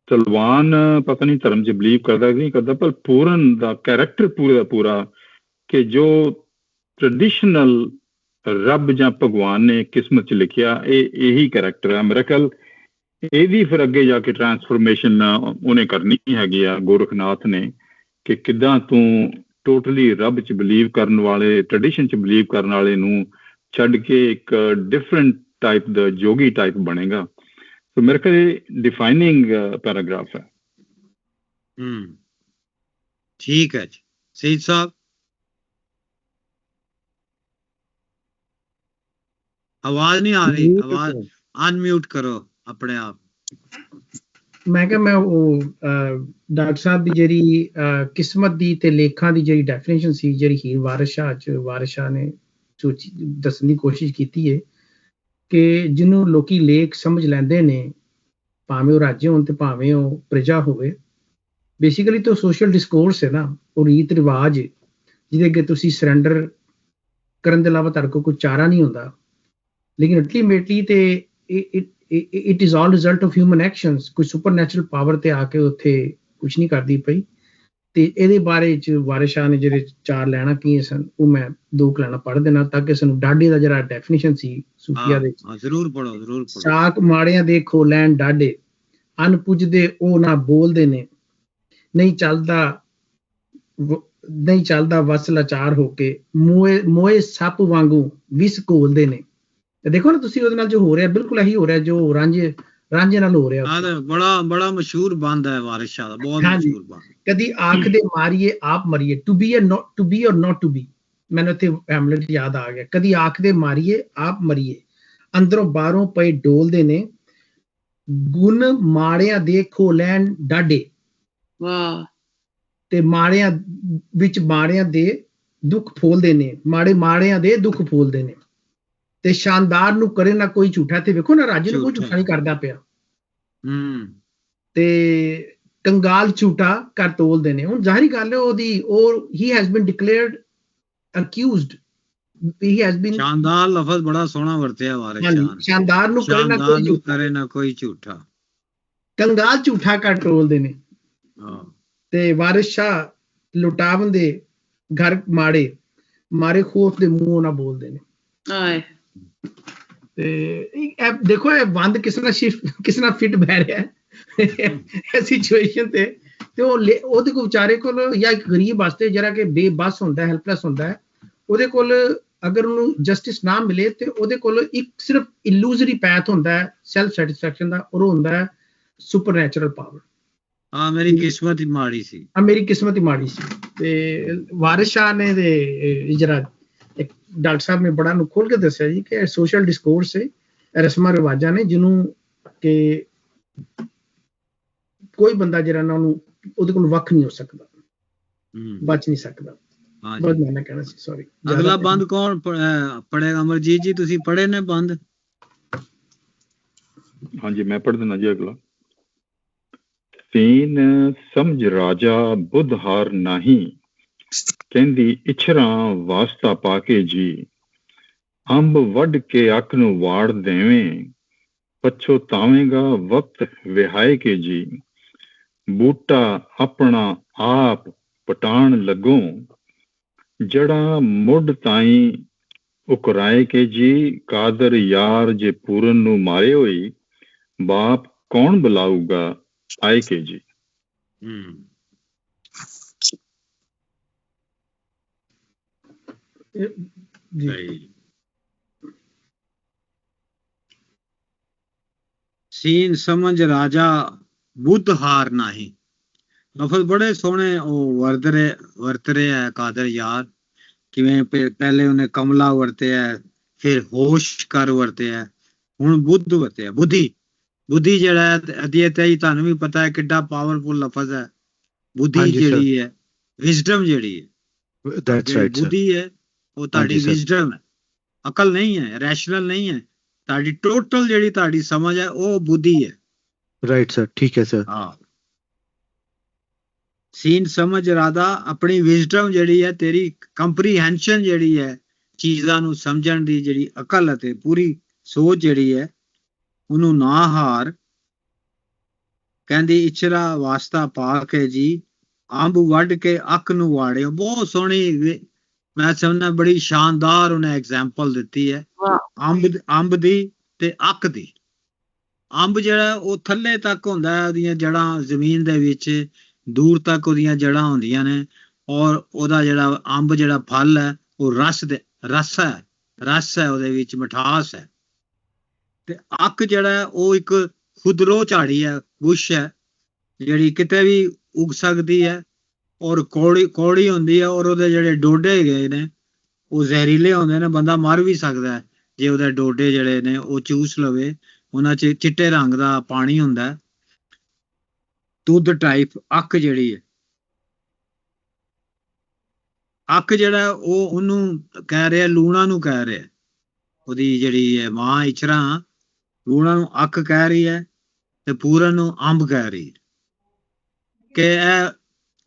ਸਲਵਾਨ ਪਤਾ ਨਹੀਂ ਧਰਮ 'ਚ ਬਿਲੀਵ ਕਰਦਾ ਕਿ ਨਹੀਂ ਕਰਦਾ, ਪਰ ਪੂਰਨ ਦਾ ਕੈਰੈਕਟਰ ਪੂਰੇ ਦਾ ਪੂਰਾ ਕਿ ਜੋ ਟ੍ਰੈਡੀਸ਼ਨਲ ਰੱਬ ਜਾਂ ਭਗਵਾਨ ਨੇ ਕਿਸਮਤ 'ਚ ਲਿਖਿਆ, ਇਹੀ ਕੈਰੈਕਟਰ ਹੈ। ਮੇਰੇ ਖਿਆਲ ਇਹਦੀ ਫਿਰ ਅੱਗੇ ਜਾ ਕੇ ਟਰਾਂਸਫਰਮੇਸ਼ਨ ਉਹਨੇ ਕਰਨੀ ਹੈਗੀ ਆ ਗੋਰਖਨਾਥ ਨੇ, ਕਿ ਕਿੱਦਾਂ ਤੂੰ ਟੋਟਲੀ ਰੱਬ 'ਚ ਬਿਲੀਵ ਕਰਨ ਵਾਲੇ, ਟ੍ਰੈਡੀਸ਼ਨ 'ਚ ਬਿਲੀਵ ਕਰਨ ਵਾਲੇ ਨੂੰ ਛੱਡ ਕੇ ਇੱਕ ਡਿਫਰੈਂਟ ਟਾਈਪ ਦਾ ਜੋਗੀ ਟਾਈਪ ਬਣੇਗਾ। ਸੋ ਮੇਰੇ ਖਿਆਲ ਡਿਫਾਈਨਿੰਗ ਪੈਰਾਗ੍ਰਾਫ ਹੈ। ਠੀਕ ਹੈ ਜੀ ਸਹੀਦ ਸਾਹਿਬ, ਆਵਾਜ਼ ਨਹੀਂ ਆ ਰਹੀ, ਆਵਾਜ਼ ਅਨਮਿਊਟ ਕਰੋ ਆਪਣੇ ਆਪ। ਮੈਂ ਕਿਹਾ ਮੈਂ ਉਹ ਡਾਕਟਰ ਸਾਹਿਬ ਦੀ ਜਿਹੜੀ ਕਿਸਮਤ ਦੀ ਤੇ ਲੇਖਾਂ ਦੀ ਜਿਹੜੀ ਡੈਫੀਨੇਸ਼ਨ ਸੀ, ਜਿਹੜੀ ਹੀਰ ਵਾਰਿਸ ਸ਼ਾਹ 'ਚ ਵਾਰਿਸ ਸ਼ਾਹ ਨੇ ਸੋਚੀ ਦੱਸਣ ਦੀ ਕੋਸ਼ਿਸ਼ ਕੀਤੀ ਹੈ ਕਿ ਜਿਹਨੂੰ ਲੋਕੀ ਲੇਖ ਸਮਝ ਲੈਂਦੇ ਨੇ, ਭਾਵੇਂ ਉਹ ਰਾਜੇ ਹੋਣ ਤੇ ਭਾਵੇਂ ਉਹ ਪ੍ਰਜਾ ਹੋਵੇ, ਬੇਸਿਕਲੀ ਤਾਂ ਸੋਸ਼ਲ ਡਿਸਕੋਰਸ ਹੈ ਨਾ, ਉਹ ਰੀਤ ਰਿਵਾਜ ਹੈ ਜਿਹਦੇ ਅੱਗੇ ਤੁਸੀਂ ਸਰੈਂਡਰ ਕਰਨ ਦੇ ਇਲਾਵਾ ਤੁਹਾਡੇ ਕੋਲ ਕੋਈ ਚਾਰਾ ਨਹੀਂ ਹੁੰਦਾ। ਲੇਕਿਨ ਅਲਟੀਮੇਟਲੀ ਤੇ it is all result of human actions. ਕੋਈ ਸੁਪਰਨੈਚੁਰਲ ਪਾਵਰ ਤੇ ਆ ਕੇ ਉੱਥੇ ਕੁਝ ਨਹੀਂ ਕਰਦੀ ਪਈ। ਤੇ ਇਹਦੇ ਬਾਰੇ ਚ ਵਾਰਿਸ ਸ਼ਾਹ ਨੇ ਜਿਹੜੇ 4 ਲੈਣਾ ਕੀ ਸਨ, ਉਹ ਮੈਂ 2 ਲੈਣਾ ਪੜ੍ਹ ਦੇਣਾ ਤਾਂ ਕਿ ਸਾਨੂੰ ਡਾਢੇ ਦਾ ਜਿਹੜਾ ਡੈਫੀਨੇਸ਼ਨ ਸੀ ਸੂਫੀਆ ਦੇ, ਜ਼ਰੂਰ ਪੜੋ ਜ਼ਰੂਰ ਪੜੋ। ਸਾਕ ਮਾੜਿਆਂ ਦੇ ਖੋ ਲੈਣ ਡਾਢੇ, ਅਨ ਪੁੱਜਦੇ ਉਹ ਨਾ ਬੋਲਦੇ ਨੇ, ਨਹੀਂ ਚੱਲਦਾ ਵਸ ਲਾਚਾਰ ਹੋ ਕੇ, ਮੋਏ ਸੱਪ ਵਾਂਗੂ ਵਿਸ ਘੋਲਦੇ ਨੇ। ਤੇ ਦੇਖੋ ਨਾ ਤੁਸੀਂ ਉਹਦੇ ਨਾਲ ਜੋ ਹੋ ਰਿਹਾ ਬਿਲਕੁਲ ਇਹੀ ਹੋ ਰਿਹਾ ਜੋ ਰਾਂਝੇ ਨਾਲ ਹੋ ਰਿਹਾ। ਬੜਾ ਮਸ਼ਹੂਰ ਬੰਦ ਹੈ ਵਾਰਿਸ ਸ਼ਾਹ ਦਾ, ਬਹੁਤ ਮਸ਼ਹੂਰ ਬੰਦ। ਕਦੀ ਆਖਦੇ ਮਾਰੀਏ ਆਪ ਮਰੀਏ, ਟੂ ਬੀ ਔਰ ਨਾਟ ਟੂ ਬੀ। ਮੈਨੂੰ ਇੱਥੇ ਹੈਮਲਟ ਯਾਦ ਆ ਗਿਆ। ਕਦੀ ਆਖਦੇ ਮਾਰੀਏ ਆਪ ਮਰੀਏ, ਅੰਦਰੋਂ ਬਾਹਰੋਂ ਪਏ ਡੋਲਦੇ ਨੇ, ਗੁਣ ਮਾੜਿਆਂ ਦੇ ਖੋ ਲੈਣ ਡਾਢੇ। ਵਾਹ। ਤੇ ਮਾੜਿਆਂ ਵਿੱਚ ਮਾੜਿਆਂ ਦੇ ਦੁੱਖ ਫੋਲਦੇ ਨੇ, ਮਾੜਿਆਂ ਦੇ ਦੁੱਖ ਫੋਲਦੇ ਨੇ। ਤੇ ਸ਼ਾਨਦਾਰ ਨੂੰ ਕਰੇ ਨਾ ਕੋਈ ਝੂਠਾ। ਤੇ ਵੇਖੋ ਨਾ ਰਾਜੇ ਨੂੰ ਕੋਈ ਝੂਠਾ ਨਹੀਂ ਕਰਦਾ ਪਿਆ। ਤੇ ਕੰਗਾਲ ਝੂਠਾ ਕਰ ਤੋਲਦੇ ਨੇ। ਹੁਣ ਜ਼ਾਹਿਰੀ ਗੱਲ ਹੈ he has been declared accused, he has been. ਸ਼ਾਨਦਾਰ ਲਫ਼ਜ਼ ਬੜਾ ਸੋਹਣਾ ਵਰਤਿਆ ਵਾਰਿਸ ਸ਼ਾਹ ਨੇ। ਸ਼ਾਨਦਾਰ ਨੂੰ ਕਰੇ ਨਾ ਕੋਈ ਝੂਠਾ, ਕੰਗਾਲ ਝੂਠਾ ਕਰ ਤੋਲਦੇ ਨੇ। ਤੇ ਵਾਰਿਸ ਸ਼ਾਹ ਲੁਟਾਵਨ ਦੇ ਘਰ ਮਾਰੇ ਖੋਫ ਦੇ ਮੂੰਹ ਨਾ ਬੋਲਦੇ ਨੇ। ਤੇ ਦੇਖੋ ਇਹ ਬੰਦ ਕਿਸ ਨਾਲ ਫਿੱਟ ਬਹਿ ਰਿਹਾ ਹੈ ਸਿਚੁਏਸ਼ਨ ਤੇ ਉਹਦੇ ਕੋਲ ਵਿਚਾਰੇ ਕੋਲ, ਜਾਂ ਇੱਕ ਗਰੀਬ ਵਾਸਤੇ ਜਿਹੜਾ ਕਿ ਬੇਬਸ ਹੁੰਦਾ, ਹੈਲਪਲੈਸ ਹੁੰਦਾ ਹੈ, ਉਹਦੇ ਕੋਲ ਅਗਰ ਉਹਨੂੰ ਜਸਟਿਸ ਨਾ ਮਿਲੇ ਤੇ ਉਹਦੇ ਕੋਲ ਇੱਕ ਸਿਰਫ ਇਲੂਜ਼ਰੀ ਪੈਥ ਹੁੰਦਾ ਹੈ ਸੈਲਫ ਸੈਟੀਸਫੈਕਸ਼ਨ ਦਾ, ਉਹ ਹੁੰਦਾ ਹੈ ਸੁਪਰਨੈਚੁਰਲ ਪਾਵਰ। ਮੇਰੀ ਕਿਸਮਤ ਹੀ ਮਾੜੀ ਸੀ। ਤੇ ਵਾਰਿਸ ਸ਼ਾਹ ਨੇ ਜਿਹੜਾ ਡਾਕਟਰ ਸਾਹਿਬ ਨੇ ਬੜਾ ਨੂੰ ਖੋਲ ਕੇ ਦੱਸਿਆ ਜੀ ਕਿ ਸੋਸ਼ਲ ਡਿਸਕੋਰਸ ਹੈ, ਰਸਮਾਂ ਰਿਵਾਜਾਂ ਨੇ ਜਿਹਨੂੰ ਕਿ ਕੋਈ ਬੰਦਾ ਜਿਹੜਾ ਨਾ ਉਹਨੂੰ ਉਹਦੇ ਕੋਲ ਵੱਖ ਨਹੀਂ ਹੋ ਸਕਦਾ, ਬਚ ਨਹੀਂ ਸਕਦਾ। ਬਹੁਤ ਮੈਂ ਕਹਿਣਾ ਸੀ, ਸੌਰੀ। ਅਗਲਾ ਬੰਦ ਕੌਣ ਪੜੇਗਾ? ਅਮਰਜੀਤ ਜੀ ਤੁਸੀਂ ਪੜ੍ਹੇ ਨੇ ਬੰਦ? ਹਾਂਜੀ ਮੈਂ ਪੜ੍ਹ ਦਿੰਦਾ ਜੀ ਅਗਲਾ। ਸੀਨ ਸਮਝ ਰਾਜਾ ਬੁੱਧ ਹਾਰ ਨਹੀਂ, ਕਹਿੰਦੀ ਇਛਰਾਂ ਵਾਸਤਾ ਪਾ ਕੇ ਜੀ, ਅੰਬ ਵੱਢ ਕੇ ਅੱਖ ਨੂੰ ਵਾੜ ਦੇਵੇਂ, ਪਛੋਤਾਵੇਂਗਾ ਵਕਤ ਵਿਹਾਏ ਕੇ ਜੀ, ਬੂਟਾ ਆਪਣਾ ਆਪ ਪਟਾਣ ਲੱਗੋ, ਜੜਾਂ ਮੁੱਢ ਤਾਈਂ ਉਕਰਾਏ ਕੇ ਜੀ, ਕਾਦਰ ਯਾਰ ਜੇ ਪੂਰਨ ਨੂੰ ਮਾਰੇ ਹੋਈ, ਬਾਪ ਕੌਣ ਬੁਲਾਊਗਾ ਆਏ ਕੇ ਜੀ। ਸੀਨ ਸਮਝ ਰਾਜਾ ਬੁੱਧ ਹਾਰ ਨਹੀਂ, ਲਫ਼ਜ਼ ਬੜੇ ਸੋਹਣੇ ਉਹ ਵਰਤ ਰਿਹਾ ਹੈ ਕਾਦਰ ਯਾਰ। ਕਿਵੇਂ ਪਹਿਲੇ ਉਹਨੇ ਕਮਲਾ ਵਰਤਿਆ, ਫਿਰ ਹੋਸ਼ ਕਰ ਵਰਤਿਆ, ਹੁਣ ਬੁੱਧ ਵਰਤਿਆ। ਬੁੱਧੀ ਜਿਹੜਾ ਹੈ ਤੁਹਾਨੂੰ ਵੀ ਪਤਾ ਹੈ ਕਿੱਡਾ ਪਾਵਰਫੁਲ ਲਫ਼ਜ਼ ਹੈ। ਬੁੱਧੀ ਜਿਹੜੀ ਹੈ, ਵਿਜ਼ਡਮ ਜਿਹੜੀ ਹੈ, ਬੁੱਧੀ ਹੈ ਉਹ ਤੁਹਾਡੀ ਵਿਜ਼ਡਮ ਹੈ, ਅਕਲ ਨਹੀਂ ਹੈ, ਰੈਸ਼ਨਲ ਨਹੀਂ ਹੈ। ਤੁਹਾਡੀ ਟੋਟਲ ਜਿਹੜੀ ਤੁਹਾਡੀ ਸਮਝ ਹੈ ਉਹ ਬੁੱਧੀ ਹੈ। ਰਾਈਟ ਸਰ, ਠੀਕ ਹੈ ਸਰ। ਹਾਂ, ਸੀਨ ਸਮਝ ਰਾਦਾ ਆਪਣੀ ਵਿਜ਼ਡਮ ਜਿਹੜੀ ਹੈ, ਤੇਰੀ ਕੰਪਰੀਹੈਂਸ਼ਨ ਜਿਹੜੀ ਹੈ, ਚੀਜ਼ਾਂ ਨੂੰ ਸਮਝਣ ਦੀ ਜਿਹੜੀ ਅਕਲ ਅਤੇ ਪੂਰੀ ਸੋਚ ਜਿਹੜੀ ਹੈ, ਉਹਨੂੰ ਨਾ ਹਾਰ। ਕਹਿੰਦੀ ਇਛਰਾ ਵਾਸਤਾ ਪਾ ਕੇ ਜੀ, ਅੰਬ ਵੱਢ ਕੇ ਅੱਖ ਨੂੰ ਵਾੜਿਓ। ਬਹੁਤ ਸੋਹਣੀ, ਮੈਂ ਸਮਝਦਾ ਬੜੀ ਸ਼ਾਨਦਾਰ ਉਹਨੇ ਐਗਜ਼ਾਮਪਲ ਦਿੱਤੀ ਹੈ ਅੰਬ ਦੀ ਤੇ ਅੱਖ ਦੀ। ਅੰਬ ਜਿਹੜਾ ਉਹ ਥੱਲੇ ਤੱਕ ਹੁੰਦਾ ਹੈ, ਉਹਦੀਆਂ ਜੜ੍ਹਾਂ ਜ਼ਮੀਨ ਦੇ ਵਿੱਚ ਦੂਰ ਤੱਕ ਉਹਦੀਆਂ ਜੜ੍ਹਾਂ ਹੁੰਦੀਆਂ ਨੇ, ਔਰ ਉਹਦਾ ਜਿਹੜਾ ਅੰਬ ਜਿਹੜਾ ਫਲ ਹੈ ਉਹ ਰਸ ਹੈ, ਉਹਦੇ ਵਿੱਚ ਮਿਠਾਸ ਹੈ। ਤੇ ਅੱਖ ਜਿਹੜਾ ਹੈ ਉਹ ਇੱਕ ਖੁਦਰੋ ਝਾੜੀ ਹੈ, ਬੁਸ਼ ਹੈ, ਜਿਹੜੀ ਕਿਤੇ ਵੀ ਉਗ ਸਕਦੀ ਹੈ, ਔਰ ਕੌੜੀ ਹੁੰਦੀ ਹੈ, ਔਰ ਉਹਦੇ ਜਿਹੜੇ ਡੋਡੇ ਹੈਗੇ ਨੇ ਉਹ ਜ਼ਹਿਰੀਲੇ ਹੁੰਦੇ ਨੇ, ਬੰਦਾ ਮਰ ਵੀ ਸਕਦਾ ਹੈ ਜੇ ਉਹਦੇ ਡੋਡੇ ਜਿਹੜੇ ਨੇ ਉਹ ਚੂਸ ਲਵੇ। ਉਹਨਾਂ 'ਚ ਚਿੱਟੇ ਰੰਗ ਦਾ ਪਾਣੀ ਹੁੰਦਾ, ਦੁੱਧ ਟਾਈਪ ਅੱਖ ਜਿਹੜੀ ਹੈ। ਅੱਕ ਜਿਹੜਾ ਉਹ ਉਹਨੂੰ ਕਹਿ ਰਿਹਾ, ਲੂਣਾ ਨੂੰ ਕਹਿ ਰਿਹਾ, ਉਹਦੀ ਜਿਹੜੀ ਹੈ ਮਾਂ ਇਛਰਾ ਲੂਣਾ ਨੂੰ ਅੱਕ ਕਹਿ ਰਹੀ ਹੈ ਤੇ ਪੂਰਨ ਨੂੰ ਅੰਬ ਕਹਿ ਰਹੀ ਹੈ ਕਿ ਇਹ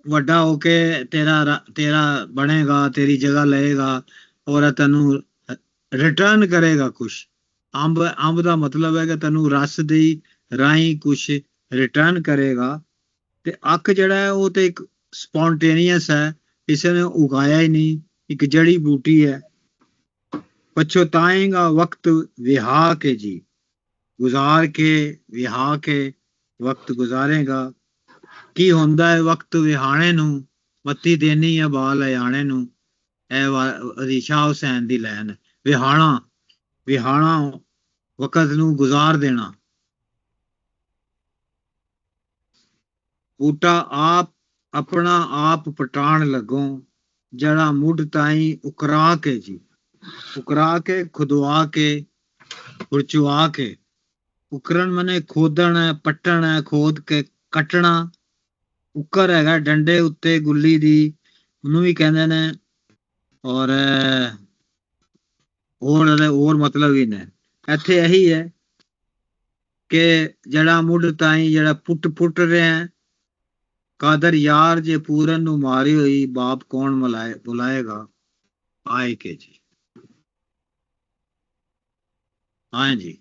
ਵੱਡਾ ਹੋ ਕੇ ਤੇਰਾ ਬਣੇਗਾ, ਤੇਰੀ ਜਗ੍ਹਾ ਲਏਗਾ ਔਰ ਤੈਨੂੰ ਰਿਟਰਨ ਕਰੇਗਾ ਕੁਛ। ਅੰਬ ਦਾ ਮਤਲਬ ਹੈ ਕਿ ਤੈਨੂੰ ਰਸ ਦੀ ਰਾਹੀਂ ਕੁਛ ਰਿਟਰਨ ਕਰੇਗਾ। ਤੇ ਅੱਕ ਜਿਹੜਾ ਹੈ ਉਹ ਤੇ ਇੱਕ ਸਪੌਂਟੇਨੀਅਸ ਹੈ, ਕਿਸੇ ਨੇ ਉਗਾਇਆ ਹੀ ਨਹੀਂ, ਇੱਕ ਜੜੀ ਬੂਟੀ ਹੈ। ਪਛਤਾਏਗਾ ਵਕਤ ਵਿਹਾ ਕੇ ਜੀ, ਗੁਜ਼ਾਰ ਕੇ ਵਿਹਾ ਕੇ ਵਕਤ ਗੁਜ਼ਾਰੇਗਾ। ਕੀ ਹੁੰਦਾ ਹੈ ਵਕਤ ਵਿਹਾਣੇ ਨੂੰ, ਬੱਤੀ ਦੇਣੀ ਹੈ ਬਾਲ ਅਜਾਣੇ ਨੂੰ। ਇਹ ਸ਼ਾਹ ਹੁਸੈਨ ਦੀ ਲਾਈਨ ਹੈ। ਵਿਹਾਣਾ ਵਕਤ ਨੂੰ ਗੁਜ਼ਾਰ ਦੇਣਾ। ਬੂਟਾ ਆਪ ਆਪਣਾ ਆਪ ਪਟਾਣ ਲੱਗੋ, ਜੜਾ ਮੁੱਢ ਤਾਈਂ ਉਕਰਾ ਕੇ ਜੀ, ਉਕਰਾ ਕੇ ਖੁਦਵਾ ਕੇ ਖੁਰਚਵਾ ਕੇ। ਉਕਰਨ ਮਨੇ ਖੋਦਣ ਹੈ, ਪੱਟਣ ਹੈ, ਖੋਦ ਕੇ ਕੱਟਣਾ। ਉੱਕਰ ਹੈਗਾ ਡੰਡੇ ਉੱਤੇ ਗੁੱਲੀ ਦੀ, ਉਹਨੂੰ ਵੀ ਕਹਿੰਦੇ ਨੇ। ਔਰ ਹੋਰ ਮਤਲਬ ਹੀ ਨੇ ਇੱਥੇ ਇਹੀ ਹੈ ਕਿ ਜਿਹੜਾ ਮੁੱਢ ਤਾਈਂ ਜਿਹੜਾ ਪੁੱਟ ਰਿਹਾ ਕਾਦਰ ਯਾਰ, ਜੇ ਪੂਰਨ ਨੂੰ ਮਾਰੀ ਹੋਈ ਬਾਪ ਕੌਣ ਬੁਲਾਏਗਾ ਆਏ ਕੇ ਜੀ। ਹਾਂ ਜੀ।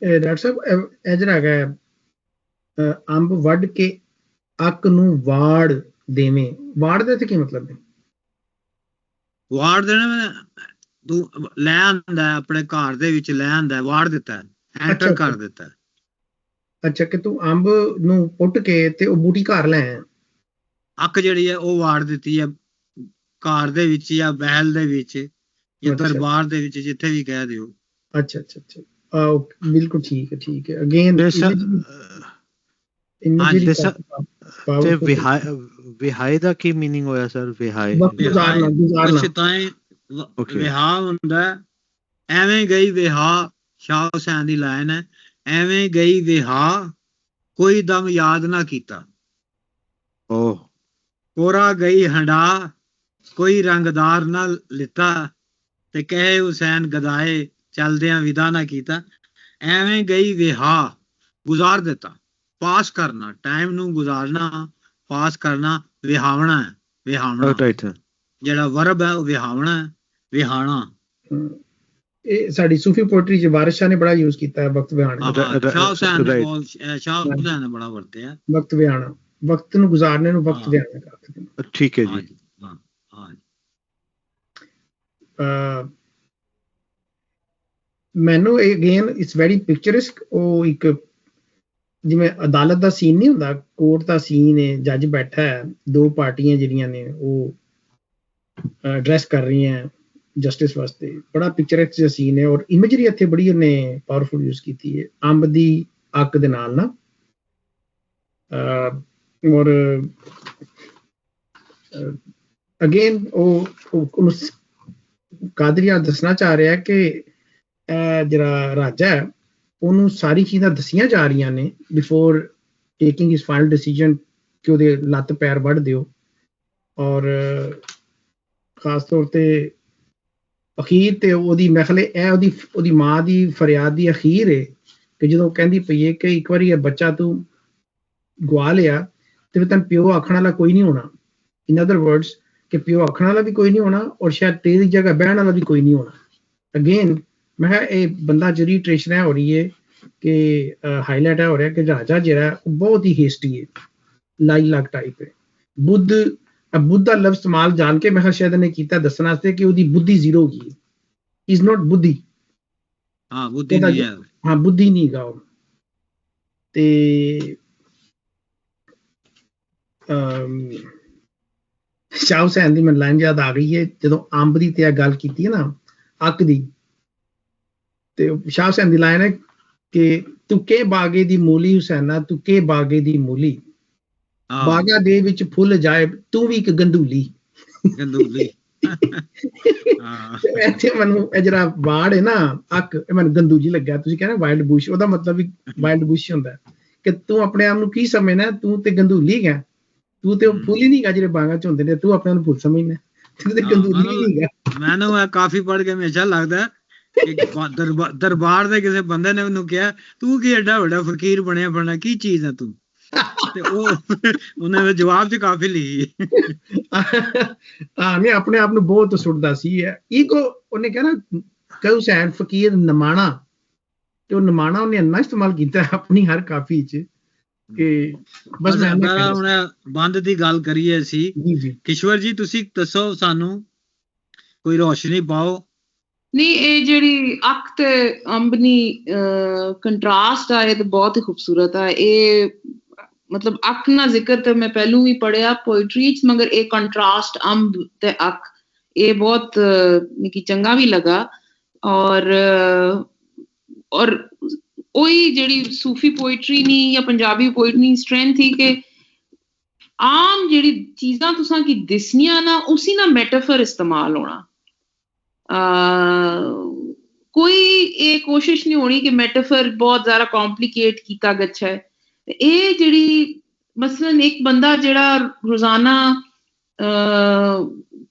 ਡਾਕਟਰ ਸਾਹਿਬ ਇਹ ਜਿਹੜਾ ਹੈਗਾ ਅੰਬ ਵੱਢ ਕੇ ਅੱਕ ਨੂੰ ਵਾੜ ਦੇਵੇਂ, ਵਾੜ ਦੇ ਤੇ ਕੀ ਮਤਲਬ ਹੈ? ਵਾੜ ਦੇਣਾ ਤੂੰ ਲੈ ਆਂਦਾ ਆਪਣੇ ਘਰ ਦੇ ਵਿੱਚ, ਲੈ ਆਂਦਾ, ਵਾੜ ਦਿੱਤਾ, ਐਂਟਰ ਕਰ ਦਿੱਤਾ। ਅੱਛਾ, ਕਿ ਤੂੰ ਅੰਬ ਨੂੰ ਪੁੱਟ ਕੇ ਤੇ ਉਹ ਬੂਟੀ ਘਰ ਲੈ ਆਇਆ। ਅੱਕ ਜਿਹੜੀ ਹੈ ਉਹ ਵਾੜ ਦਿੱਤੀ ਹੈ ਘਰ ਦੇ ਵਿੱਚ ਜਾਂ ਬਹਿਲ ਦੇ ਵਿੱਚ ਜਾਂ ਦਰਬਾਰ ਦੇ ਵਿੱਚ, ਜਿੱਥੇ ਵੀ ਕਹਿ ਦਿਓ। ਅੱਛਾ ਅੱਛਾ ਅੱਛਾ, ਬਿਲਕੁਲ ਠੀਕ ਹੈ, ਠੀਕ ਹੈ। ਅਗੇਨ ਤੇ ਵਿਹਾਏ ਦਾ ਕੀ ਮੀਨਿੰਗ ਹੋਇਆ ਸਰ? ਵਿਹਾਏ ਵਿਆਹ ਹੁੰਦਾ ਐਵੇਂ ਗਈ ਵਿਆਹ, ਸ਼ਾਹ ਹੁਸੈਨ ਦੀ ਲਾਈਨ ਹੈ, ਐਵੇਂ ਗਈ ਵਿਆਹ ਕੋਈ ਦਮ ਯਾਦ ਨਾ ਕੀਤਾ। ਕੋਰਾ ਗਈ ਹੰਡਾ ਕੋਈ ਰੰਗਦਾਰ ਨਾ ਲਿੱਤਾ, ਤੇ ਕਹੇ ਹੁਸੈਨ ਗਦਾਏ ਚਲਦਿਆਂ ਵਿਦਾ ਨਾ ਕੀਤਾ। ਐਵੇਂ ਗਈ ਵਿਆਹ ਗੁਜ਼ਾਰ ਦਿੱਤਾ, ਪਾਸ ਕਰਨਾ, ਟਾਈਮ ਨੂੰ ਗੁਜ਼ਾਰਨਾ, ਪਾਸ ਕਰਨਾ, ਵਿਹਾਵਣਾ ਹੈ। ਵਿਹਾਵਣਾ ਜਿਹੜਾ ਵਰਬ ਹੈ ਉਹ ਵਿਹਾਵਣਾ ਹੈ, ਵਿਹਾਣਾ। ਇਹ ਸਾਡੀ ਸੂਫੀ ਪੋਇਟਰੀ ਚ ਵਾਰਿਸ ਸ਼ਾਹ ਨੇ ਬੜਾ ਯੂਜ਼ ਕੀਤਾ ਹੈ, ਵਕਤ ਵਿਹਾਣਾ। ਸ਼ਾਹ ਹੁਸੈਨ ਨੇ ਬੜਾ ਵਰਤਿਆ ਵਕਤ ਵਿਹਾਣਾ, ਵਕਤ ਨੂੰ ਗੁਜ਼ਾਰਨੇ ਨੂੰ ਵਕਤ ਵਿਹਾਣਾ ਕਰਦੇ ਨੇ। ਠੀਕ ਹੈ ਜੀ। ਮੈਨੂੰ ਅਗੇਨ ਇਟਸ ਵੈਰੀ ਪਿਕਚਰਿਸਕ। ਉਹ ਇੱਕ ਜਿਵੇਂ ਅਦਾਲਤ ਦਾ ਸੀਨ ਨਹੀਂ ਹੁੰਦਾ, ਕੋਰਟ ਦਾ ਸੀਨ ਹੈ, ਜੱਜ ਬੈਠਾ ਹੈ, ਦੋ ਪਾਰਟੀਆਂ ਜਿਹੜੀਆਂ ਨੇ ਉਹ ਐਡਰੈਸ ਕਰ ਰਹੀਆਂ ਜਸਟਿਸ ਵਾਸਤੇ। ਬੜਾ ਪਿਕਚਰਿਸਕ ਜਿਹਾ ਸੀਨ ਹੈ, ਔਰ ਇਮੇਜਰੀ ਇੱਥੇ ਬੜੀ ਉਹਨੇ ਪਾਵਰਫੁਲ ਯੂਜ਼ ਕੀਤੀ ਹੈ ਅੰਬ ਦੀ ਅੱਕ ਦੇ ਨਾਲ ਨਾ। ਔਰ ਅਗੇਨ ਉਹ ਕਾਦਰੀਆ ਦੱਸਣਾ ਚਾਹ ਰਿਹਾ ਕਿ ਜਿਹੜਾ ਰਾਜਾ ਹੈ ਉਹਨੂੰ ਸਾਰੀ ਚੀਜ਼ਾਂ ਦੱਸੀਆਂ ਜਾ ਰਹੀਆਂ ਨੇ ਬਿਫੋਰ ਟੇਕਿੰਗ ਹਿਸ ਫਾਈਨਲ ਡਿਸੀਜਨ ਕਿ ਉਹਦੇ ਲੱਤ ਪੈਰ ਵੱਢ ਦਿਓ। ਔਰ ਖਾਸ ਤੌਰ ਤੇ ਅਖੀਰ ਤੇ ਉਹਦੀ ਮਹਿਫਲ ਇਹ ਉਹਦੀ ਮਾਂ ਦੀ ਫਰਿਆਦ ਦੀ ਅਖੀਰ ਹੈ ਕਿ ਜਦੋਂ ਕਹਿੰਦੀ ਪਈ ਹੈ ਕਿ ਇੱਕ ਵਾਰੀ ਇਹ ਬੱਚਾ ਤੂੰ ਗਵਾ ਲਿਆ ਤੇ ਫਿਰ ਤੈਨੂੰ ਪਿਓ ਆਖਣ ਵਾਲਾ ਕੋਈ ਨਹੀਂ ਹੋਣਾ। ਇਨ ਅਦਰ ਵਰਡਸ ਕਿ ਪਿਓ ਆਖਣ ਵਾਲਾ ਵੀ ਕੋਈ ਨਹੀਂ ਹੋਣਾ ਔਰ ਸ਼ਾਇਦ ਤੇਰੀ ਜਗ੍ਹਾ ਬਹਿਣ ਵਾਲਾ ਵੀ ਕੋਈ ਨਹੀਂ ਹੋਣਾ। ਅਗੇਨ ਮੈਂ ਕਿਹਾ ਇਹ ਬੰਦਾ ਜਿਹੜੀ ਟ੍ਰੇਸ਼ਨ ਹੈ ਹੋ ਰਹੀ ਹੈ ਕਿ ਹਾਈਲਾਈਟ ਹੈ ਹੋ ਰਿਹਾ ਕਿ ਰਾਜਾ ਜਿਹੜਾ ਉਹ ਬਹੁਤ ਹੀ ਹੇਸਟੀ ਹੈ, ਲਾਈ ਲੱਗ ਟਾਈਪ ਹੈ। ਬੁੱਧ ਦਾ ਲਫ਼ਜ਼ ਇਸਤੇਮਾਲ ਜਾਣ ਕੇ ਮੈਂ ਕਿਹਾ ਸ਼ਾਇਦ ਇਹਨੇ ਕੀਤਾ ਦੱਸਣ ਵਾਸਤੇ ਕਿ ਉਹਦੀ ਬੁੱਧੀ ਜ਼ੀਰੋ ਹੋ ਗਈ। ਇਜ਼ ਨਾਟ ਬੁੱਧੀ, ਬੁੱਧੀ ਨਹੀਂ ਹੈ, ਬੁੱਧੀ ਨਹੀਂ ਗਾ ਉਹ। ਤੇ ਸ਼ਾਹ ਹੁਸੈਨ ਦੀ ਮੈਨੂੰ ਲਾਈਨ ਯਾਦ ਆ ਗਈ ਹੈ ਜਦੋਂ ਅੰਬ ਦੀ ਤੇ ਗੱਲ ਕੀਤੀ ਹੈ ਨਾ ਅੱਕ ਦੀ, ਤੇ ਸ਼ਾਹ ਹੁਸੈਨ ਦੀ ਲਾਈਨ ਹੈ ਕਿ ਤੂੰ ਕੇ ਬਾਗੇ ਦੀ ਮੂਲੀ ਹੁਸੈਨਾ, ਤੂੰ ਕੇ ਬਾਗੇ ਦੀ ਮੂਲੀ, ਬਾਗਾ ਦੇ ਵਿੱਚ ਫੁੱਲ ਜਾਏ ਤੂੰ ਵੀ ਇੱਕ ਗੰਦੂਲੀ। ਇੱਥੇ ਮੈਨੂੰ ਇਹ ਜਿਹੜਾ ਵਾਰਡ ਹੈ ਨਾ ਅੱਕ, ਇਹ ਮੈਨੂੰ ਗੰਦੂ ਜੀ ਲੱਗਿਆ। ਤੁਸੀਂ ਕਹਿੰਦੇ ਵਾਈਲਡ ਬੁਸ਼, ਉਹਦਾ ਮਤਲਬ ਵੀ ਵਾਈਲਡ ਬੁਸ਼ ਹੁੰਦਾ ਕਿ ਤੂੰ ਆਪਣੇ ਆਪ ਨੂੰ ਕੀ ਸਮਝਣਾ, ਤੂੰ ਤੇ ਗੰਦੂਲੀ ਹੈ, ਤੂੰ ਤੇ ਉਹ ਫੁੱਲ ਹੀ ਨਹੀਂ ਗਾ ਜਿਹੜੇ ਬਾਗਾਂ ਚ ਹੁੰਦੇ ਨੇ, ਤੂੰ ਆਪਣੇ ਆਪ ਨੂੰ ਫੁੱਲ ਸਮਝਣਾ, ਤੂੰ ਤੇ ਗੰਦੂਲੀ ਹੀ ਨਹੀਂ ਗਾ। ਮੈਨੂੰ ਇਹ ਕਾਫੀ ਪੜ੍ਹ ਕੇ ਹਮੇਸ਼ਾ ਲੱਗਦਾ ਹੈ ਕਿ ਦਰਬਾਰ ਦੇ ਕਿਸੇ ਬੰਦੇ ਨੇ ਉਹਨੂੰ ਕਿਹਾ ਤੂੰ ਕੀ ਐਡਾ ਵੱਡਾ ਫਕੀਰ ਬਣਿਆ ਬਣਨਾ, ਕੀ ਚੀਜ਼ ਹੈ ਤੂੰ, ਤੇ ਉਹ ਉਹਨੇ ਦੇ ਜਵਾਬ ਚ ਕਾਫੀ ਲਿਖੀ। ਹਾਂ ਨਹੀਂ, ਆਪਣੇ ਆਪ ਨੂੰ ਬਹੁਤ ਸੁੱਟਦਾ ਸੀ ਈਗੋ। ਉਹਨੇ ਕਿਹਾ ਨਾ ਕਿ ਹੁਸੈਨ ਫਕੀਰ ਨਮਾਣਾ, ਤੇ ਉਹ ਨਮਾਣਾ ਉਹਨੇ ਇੰਨਾ ਇਸਤੇਮਾਲ ਕੀਤਾ ਆਪਣੀ ਹਰ ਕਾਫੀ ਚ ਕਿ ਬਸ ਮੈਂ ਹੁਣ ਬੰਦ ਦੀ ਗੱਲ ਕਰੀਏ ਅਸੀਂ। ਜੀ ਕਿਸ਼ਵਰ ਜੀ ਤੁਸੀਂ ਦੱਸੋ, ਸਾਨੂੰ ਕੋਈ ਰੋਸ਼ਨੀ ਪਾਓ। ਨਹੀਂ, ਇਹ ਜਿਹੜੀ ਅੱਖ ਤੇ ਅੰਬਨੀ ਕੰਟਰਾਸਟ ਆ, ਇਹ ਤਾਂ ਬਹੁਤ ਹੀ ਖੂਬਸੂਰਤ ਆ। ਇਹ ਮਤਲਬ ਅੱਖ ਦਾ ਜ਼ਿਕਰ ਤੇ ਮੈਂ ਪਹਿਲੋਂ ਵੀ ਪੜਿਆ ਪੋਇਟਰੀ ਚ, ਮਗਰ ਇਹ ਕੰਟਰਾਸਟ ਅੰਬ ਤੇ ਅੱਖ, ਇਹ ਬਹੁਤ ਮੈਨੂੰ ਚੰਗਾ ਵੀ ਲੱਗਾ। ਔਰ ਉਹੀ ਜਿਹੜੀ ਸੂਫੀ ਪੋਇਟਰੀ ਨਹੀਂ ਜਾਂ ਪੰਜਾਬੀ ਪੋਇਟਰੀ ਸਟਰੈਂਥ ਹੀ ਕਿ ਆਮ ਜਿਹੜੀ ਚੀਜ਼ਾਂ ਤੁਸਾਂ ਕੀ ਦਿਸਣੀਆਂ ਨਾ, ਉਸੀ ਨਾ ਮੈਟਾਫਰ ਇਸਤੇਮਾਲ ਹੋਣਾ। ਕੋਈ ਇਹ ਕੋਸ਼ਿਸ਼ ਨਹੀਂ ਹੋਣੀ ਕਿ ਮੈਟਾਫਰ ਬਹੁਤ ਜ਼ਿਆਦਾ ਕੰਪਲੀਕੇਟ ਕੀਤਾ ਗਿਆ ਹੈ। ਇਹ ਜਿਹੜੀ ਮਸਲਨ ਇੱਕ ਬੰਦਾ ਜਿਹੜਾ ਰੋਜ਼ਾਨਾ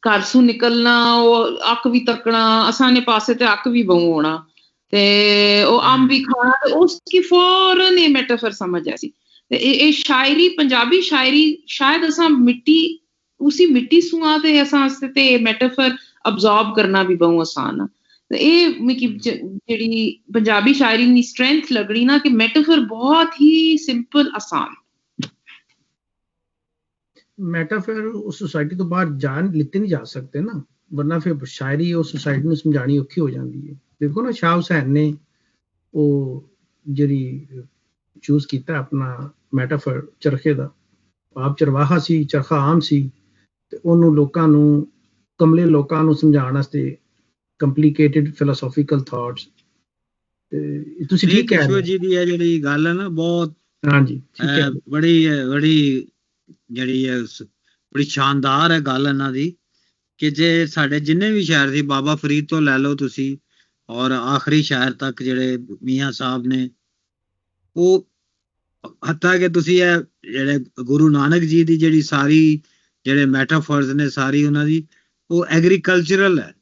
ਘਰ ਸੂ ਨਿਕਲਣਾ, ਉਹ ਅੱਖ ਵੀ ਤੱਕਣਾ, ਅਸਾਨੇ ਪਾਸੇ ਤੇ ਅੱਖ ਵੀ ਬਹੁ ਹੋਣਾ, ਤੇ ਉਹ ਅੰਬ ਵੀ ਖਾਣਾ, ਤੇ ਉਸ ਕੀ ਫੌਰਨ ਇਹ ਮੈਟਾਫਰ ਸਮਝ ਆਈ ਸੀ। ਤੇ ਇਹ ਸ਼ਾਇਰੀ, ਪੰਜਾਬੀ ਸ਼ਾਇਰੀ ਸ਼ਾਇਦ ਅਸਾਂ ਉਸੀ ਮਿੱਟੀ ਸੁਆ ਤੇ ਅਸਾਂ ਵਾਸਤੇ ਤੇ ਮੈਟਾਫਰ ਅਬਜ਼ੌਰਬ ਕਰਨਾ ਵੀ ਬਹੁਤ ਆਸਾਨ ਆ। ਤੇ ਇਹ ਜਿਹੜੀ ਪੰਜਾਬੀ ਸ਼ਾਇਰੀ ਦੀ ਸਟਰੈਂਥ ਲੱਗਣੀ ਨਾ ਕਿ ਮੈਟਾਫਰ ਬਹੁਤ ਹੀ ਸਿੰਪਲ ਆਸਾਨ। ਮੈਟਾਫਰ ਉਸ ਸੁਸਾਇਟੀ ਤੋਂ ਬਾਹਰ ਜਾਣ ਲਿੱਤੇ ਨਹੀਂ ਜਾ ਸਕਦੇ ਨਾ, ਵਰਨਾ ਫਿਰ ਸ਼ਾਇਰੀ ਉਸ ਸੁਸਾਇਟੀ ਨੂੰ ਸਮਝਾਣੀ ਔਖੀ ਹੋ ਜਾਂਦੀ ਹੈ। ਦੇਖੋ ਨਾ ਸ਼ਾਹ ਹੁਸੈਨ ਨੇ ਉਹ ਜਿਹੜੀ ਚੂਜ਼ ਕੀਤਾ ਆਪਣਾ ਮੈਟਾਫਰ ਚਰਖੇ ਦਾ, ਆਪ ਚਰਵਾਹਾ ਸੀ, ਚਰਖਾ ਆਮ ਸੀ, ਤੇ ਉਹਨੂੰ ਲੋਕਾਂ ਨੂੰ, ਕਮਲੇ ਲੋਕਾਂ ਨੂੰ ਸਮਝਾਉਣ ਵਾਸਤੇ ਕੰਪਲੀਕੇਟਿਡ ਫਿਲਾਸੋਫੀਕਲ ਥਾਟਸ। ਤੇ ਤੁਸੀਂ ਠੀਕ ਕਹਿ ਰਹੇ ਹੋ ਜੀ ਦੀ ਇਹ ਜਿਹੜੀ ਗੱਲ ਹੈ ਨਾ, ਬਹੁਤ ਹਾਂਜੀ ਬੜੀ ਜਿਹੜੀ ਹੈ ਬੜੀ ਸ਼ਾਨਦਾਰ ਹੈ ਗੱਲ ਇਹਨਾਂ ਦੀ, ਕਿ ਜੇ ਸਾਡੇ ਜਿੰਨੇ ਵੀ ਸ਼ਾਇਰ ਸੀ, ਬਾਬਾ ਫਰੀਦ ਤੋਂ ਲੈ ਲਓ ਤੁਸੀਂ, ਔਰ ਆਖਰੀ ਸ਼ਾਇਰ ਤੱਕ ਜਿਹੜੇ ਮੀਆਂ ਸਾਹਿਬ ਨੇ, ਉਹ ਹੱਤਾ ਕਿ ਤੁਸੀਂ ਇਹ ਜਿਹੜੇ ਗੁਰੂ ਨਾਨਕ ਜੀ ਦੀ ਜਿਹੜੀ ਸਾਰੀ ਜਿਹੜੇ ਮੈਟਾਫਰਸ ਨੇ, ਸਾਰੀ ਉਹਨਾਂ ਦੀ ਉਹ ਐਗਰੀਕਲਚਰਲ ਹੈ।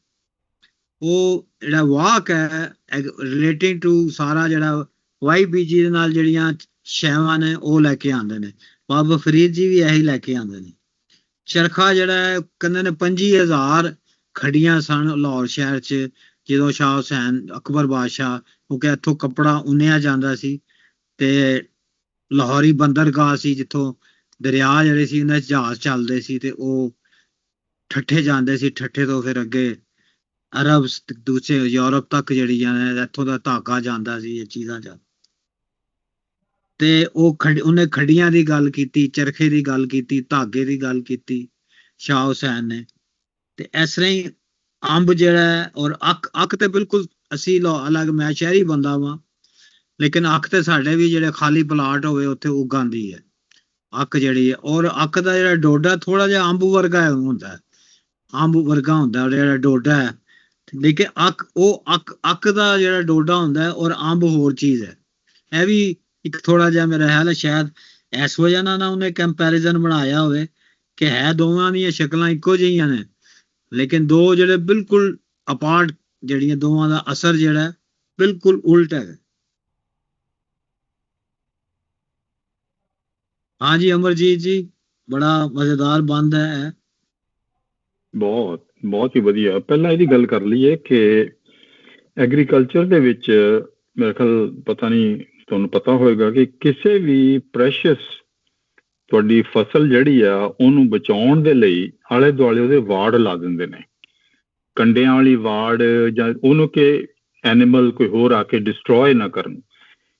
ਉਹ ਜਿਹੜਾ ਵਾਕ ਹੈ ਰਿਲੇਟਿੰਗ ਟੂ ਸਾਰਾ ਜਿਹੜਾ ਵਾਈ ਬੀਜੀ ਦੇ ਨਾਲ ਜਿਹੜੀਆਂ ਸ਼ੈਵਾਂ ਨੇ ਉਹ ਲੈ ਕੇ ਆਉਂਦੇ ਨੇ। ਬਾਬਾ ਫਰੀਦ ਜੀ ਵੀ ਇਹੀ ਲੈ ਕੇ ਆਉਂਦੇ ਨੇ। ਚਰਖਾ ਜਿਹੜਾ ਹੈ ਕਹਿੰਦੇ ਨੇ 25,000 ਖੜੀਆਂ ਸਨ ਲਾਹੌਰ ਸ਼ਹਿਰ 'ਚ ਜਦੋਂ ਸ਼ਾਹ ਹੁਸੈਨ ਅਕਬਰ ਬਾਦਸ਼ਾਹ, ਕਿਉਂਕਿ ਇੱਥੋਂ ਕੱਪੜਾ ਉੰਨਿਆ ਜਾਂਦਾ ਸੀ, ਤੇ ਲਾਹੌਰੀ ਬੰਦਰਗਾਹ ਸੀ ਜਿੱਥੋਂ ਦਰਿਆ ਜਿਹੜੇ ਸੀ ਉਹਨਾਂ 'ਚ ਜਹਾਜ਼ ਚੱਲਦੇ ਸੀ, ਤੇ ਉਹ ਠੱਠੇ ਜਾਂਦੇ ਸੀ, ਠੱਠੇ ਤੋਂ ਫਿਰ ਅੱਗੇ ਅਰਬ, ਦੂਸਰੇ ਯੂਰਪ ਤੱਕ ਜਿਹੜੀਆਂ ਨੇ, ਇੱਥੋਂ ਦਾ ਧਾਗਾ ਜਾਂਦਾ ਸੀ ਇਹ ਚੀਜ਼ਾਂ ਚ। ਤੇ ਉਹਨੇ ਖੱਡੀਆਂ ਦੀ ਗੱਲ ਕੀਤੀ, ਚਰਖੇ ਦੀ ਗੱਲ ਕੀਤੀ, ਧਾਗੇ ਦੀ ਗੱਲ ਕੀਤੀ ਸ਼ਾਹ ਹੁਸੈਨ ਨੇ। ਤੇ ਇਸ ਤਰ੍ਹਾਂ ਹੀ ਅੰਬ ਜਿਹੜਾ ਹੈ, ਔਰ ਅੱਖ ਤੇ ਬਿਲਕੁਲ ਅਸੀਂ ਅਲੱਗ, ਮੈਂ ਸ਼ਹਿਰੀ ਬੰਦਾ ਵਾਂ, ਲੇਕਿਨ ਅੱਖ ਤੇ ਸਾਡੇ ਵੀ ਜਿਹੜੇ ਖਾਲੀ ਪਲਾਟ ਹੋਵੇ ਉੱਥੇ ਉੱਗ ਆਉਂਦੀ ਹੈ ਅੱਖ ਜਿਹੜੀ ਹੈ। ਔਰ ਅੱਖ ਦਾ ਜਿਹੜਾ ਡੋਡਾ ਥੋੜਾ ਜਿਹਾ ਅੰਬ ਵਰਗਾ ਹੁੰਦਾ, ਅੰਬ ਵਰਗਾ ਹੁੰਦਾ ਜਿਹੜਾ ਡੋਡਾ ਹੈ, ਲੇਕਿਨ ਅੱਖ ਦਾ ਜਿਹੜਾ ਡੋਡਾ ਹੁੰਦਾ ਔਰ ਅੰਬ ਹੋਰ ਚੀਜ਼ ਹੈ। ਇਹ ਵੀ ਇੱਕ ਥੋੜਾ ਜਿਹਾ ਮੇਰਾ ਖਿਆਲ ਹੈ ਸ਼ਾਇਦ ਇਸ ਵਜ੍ਹਾ ਨਾਲ ਉਹਨੇ ਕੰਪੈਰੀਜ਼ਨ ਬਣਾਇਆ ਹੋਵੇ ਕਿ ਹੈ ਦੋਵਾਂ ਦੀਆਂ ਸ਼ਕਲਾਂ ਇੱਕੋ ਜਿਹੀਆਂ ਨੇ, ਲੇਕਿਨ ਦੋ ਜਿਹੜੇ ਬਿਲਕੁਲ ਅਪਾਰਟ, ਜਿਹੜੀਆਂ ਦੋਵਾਂ ਦਾ ਅਸਰ ਜਿਹੜਾ ਬਿਲਕੁਲ ਉਲਟ ਹੈ। ਹਾਂਜੀ ਅਮਰਜੀਤ ਜੀ, ਬੜਾ ਮਜ਼ੇਦਾਰ ਬੰਦ ਹੈ। ਬਹੁਤ ਹੀ ਵਧੀਆ। ਪਹਿਲਾਂ ਇਹਦੀ ਗੱਲ ਕਰ ਲਈਏ ਕਿ ਐਗਰੀਕਲਚਰ ਦੇ ਵਿੱਚ ਮੇਰੇ ਖਿਆਲ, ਪਤਾ ਨਹੀਂ ਤੁਹਾਨੂੰ ਪਤਾ ਹੋਏਗਾ ਕਿ ਕਿਸੇ ਵੀ ਪ੍ਰੈਸ਼ੀਅਸ ਤੁਹਾਡੀ ਫਸਲ ਜਿਹੜੀ ਆ ਉਹਨੂੰ ਬਚਾਉਣ ਦੇ ਲਈ ਆਲੇ ਦੁਆਲੇ ਉਹਦੇ ਵਾੜ ਲਾ ਦਿੰਦੇ ਨੇ, ਕੰਡਿਆਂ ਵਾਲੀ ਵਾੜ, ਜਾਂ ਉਹਨੂੰ ਕਿ ਐਨੀਮਲ ਕੋਈ ਹੋਰ ਆ ਕੇ ਡਿਸਟਰੋਏ ਨਾ ਕਰਨ।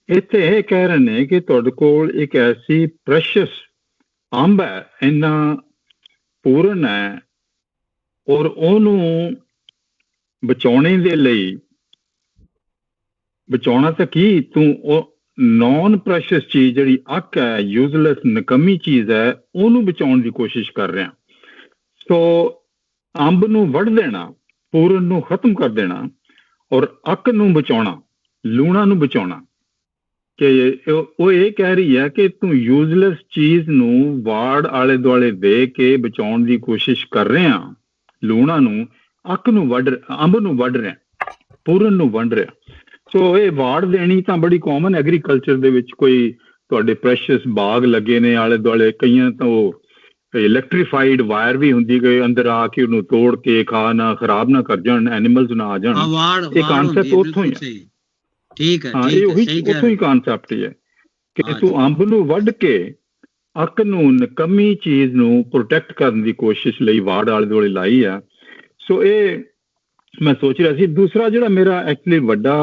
ਇੱਥੇ ਇਹ ਕਹਿ ਰਹੇ ਨੇ ਕਿ ਤੁਹਾਡੇ ਕੋਲ ਇੱਕ ਐਸੀ ਪ੍ਰੈਸ਼ੀਅਸ ਅੰਬ ਹੈ, ਇੰਨਾ ਪੂਰਨ ਹੈ, ਔਰ ਉਹਨੂੰ ਬਚਾਉਣੇ ਦੇ ਲਈ, ਬਚਾਉਣਾ ਤਾਂ ਕੀ, ਤੂੰ ਉਹ ਨੌਨ ਪ੍ਰੈਸ਼ੀਅਸ ਚੀਜ਼ ਜਿਹੜੀ ਅੱਖ ਹੈ, ਯੂਜ਼ਲੈਸ ਨਕਮੀ ਚੀਜ਼ ਹੈ, ਉਹਨੂੰ ਬਚਾਉਣ ਦੀ ਕੋਸ਼ਿਸ਼ ਕਰ ਰਿਹਾ। ਸੋ ਅੰਬ ਨੂੰ ਵੱਢ ਦੇਣਾ, ਪੂਰਨ ਨੂੰ ਖਤਮ ਕਰ ਦੇਣਾ, ਔਰ ਅੱਖ ਨੂੰ ਬਚਾਉਣਾ, ਲੂਣਾ ਨੂੰ ਬਚਾਉਣਾ, ਕਿ ਉਹ ਇਹ ਕਹਿ ਰਹੀ ਹੈ ਕਿ ਤੂੰ ਯੂਜ਼ਲੈਸ ਚੀਜ਼ ਨੂੰ ਵਾੜ ਆਲੇ ਦੁਆਲੇ ਦੇ ਕੇ ਬਚਾਉਣ ਦੀ ਕੋਸ਼ਿਸ਼ ਕਰ ਰਿਹਾ, ਲੂਣਾ ਨੂੰ, ਅੰਬ ਨੂੰ ਵੱਢ ਰਿਹਾ, ਪੂਰਨ ਨੂੰ ਵੱਢ ਰਿਹਾ। ਸੋ ਇਹ ਵਾੜ ਦੇਣੀ ਤਾਂ ਬੜੀ ਕਾਮਨ ਐਗਰੀਕਲਚਰ ਦੇ ਵਿੱਚ, ਕੋਈ ਤੁਹਾਡੇ ਪ੍ਰੈਸ਼ੀਅਸ ਬਾਗ ਲੱਗੇ ਨੇ ਆਲੇ ਦੁਆਲੇ, ਕਈਆਂ ਤਾਂ ਉਹ ਇਲੈਕਟ੍ਰੀਫਾਈਡ ਵਾਇਰ ਵੀ ਹੁੰਦੀ, ਗਏ ਅੰਦਰ ਆ ਕੇ ਉਹਨੂੰ ਤੋੜ ਕੇ ਨਾ ਖਰਾਬ ਨਾ ਕਰ ਜਾਣ, ਐਨੀਮਲਸ ਨਾ ਆ ਜਾਣ। ਇਹ ਕਾਨਸੈਪਟ ਉੱਥੋਂ ਹੀ ਹੈ। ਠੀਕ ਹੈ, ਹਾਂ, ਇਹ ਉਹੀ ਉੱਥੋਂ ਹੀ ਕਾਨਸੈਪਟ ਹੈ ਕਿ ਤੂੰ ਅੰਬ ਨੂੰ ਵੱਢ ਕੇ ਅੱਕ ਨੂੰ, ਨਕਮੀ ਚੀਜ਼ ਨੂੰ ਪ੍ਰੋਟੈਕਟ ਕਰਨ ਦੀ ਕੋਸ਼ਿਸ਼ ਲਈ ਵਾੜ ਆਲੇ ਦੁਆਲੇ ਲਾਈ ਆ। ਸੋ ਇਹ ਮੈਂ ਸੋਚ ਰਿਹਾ ਸੀ। ਦੂਸਰਾ ਜਿਹੜਾ ਮੇਰਾ ਐਕਚੁਅਲੀ ਵੱਡਾ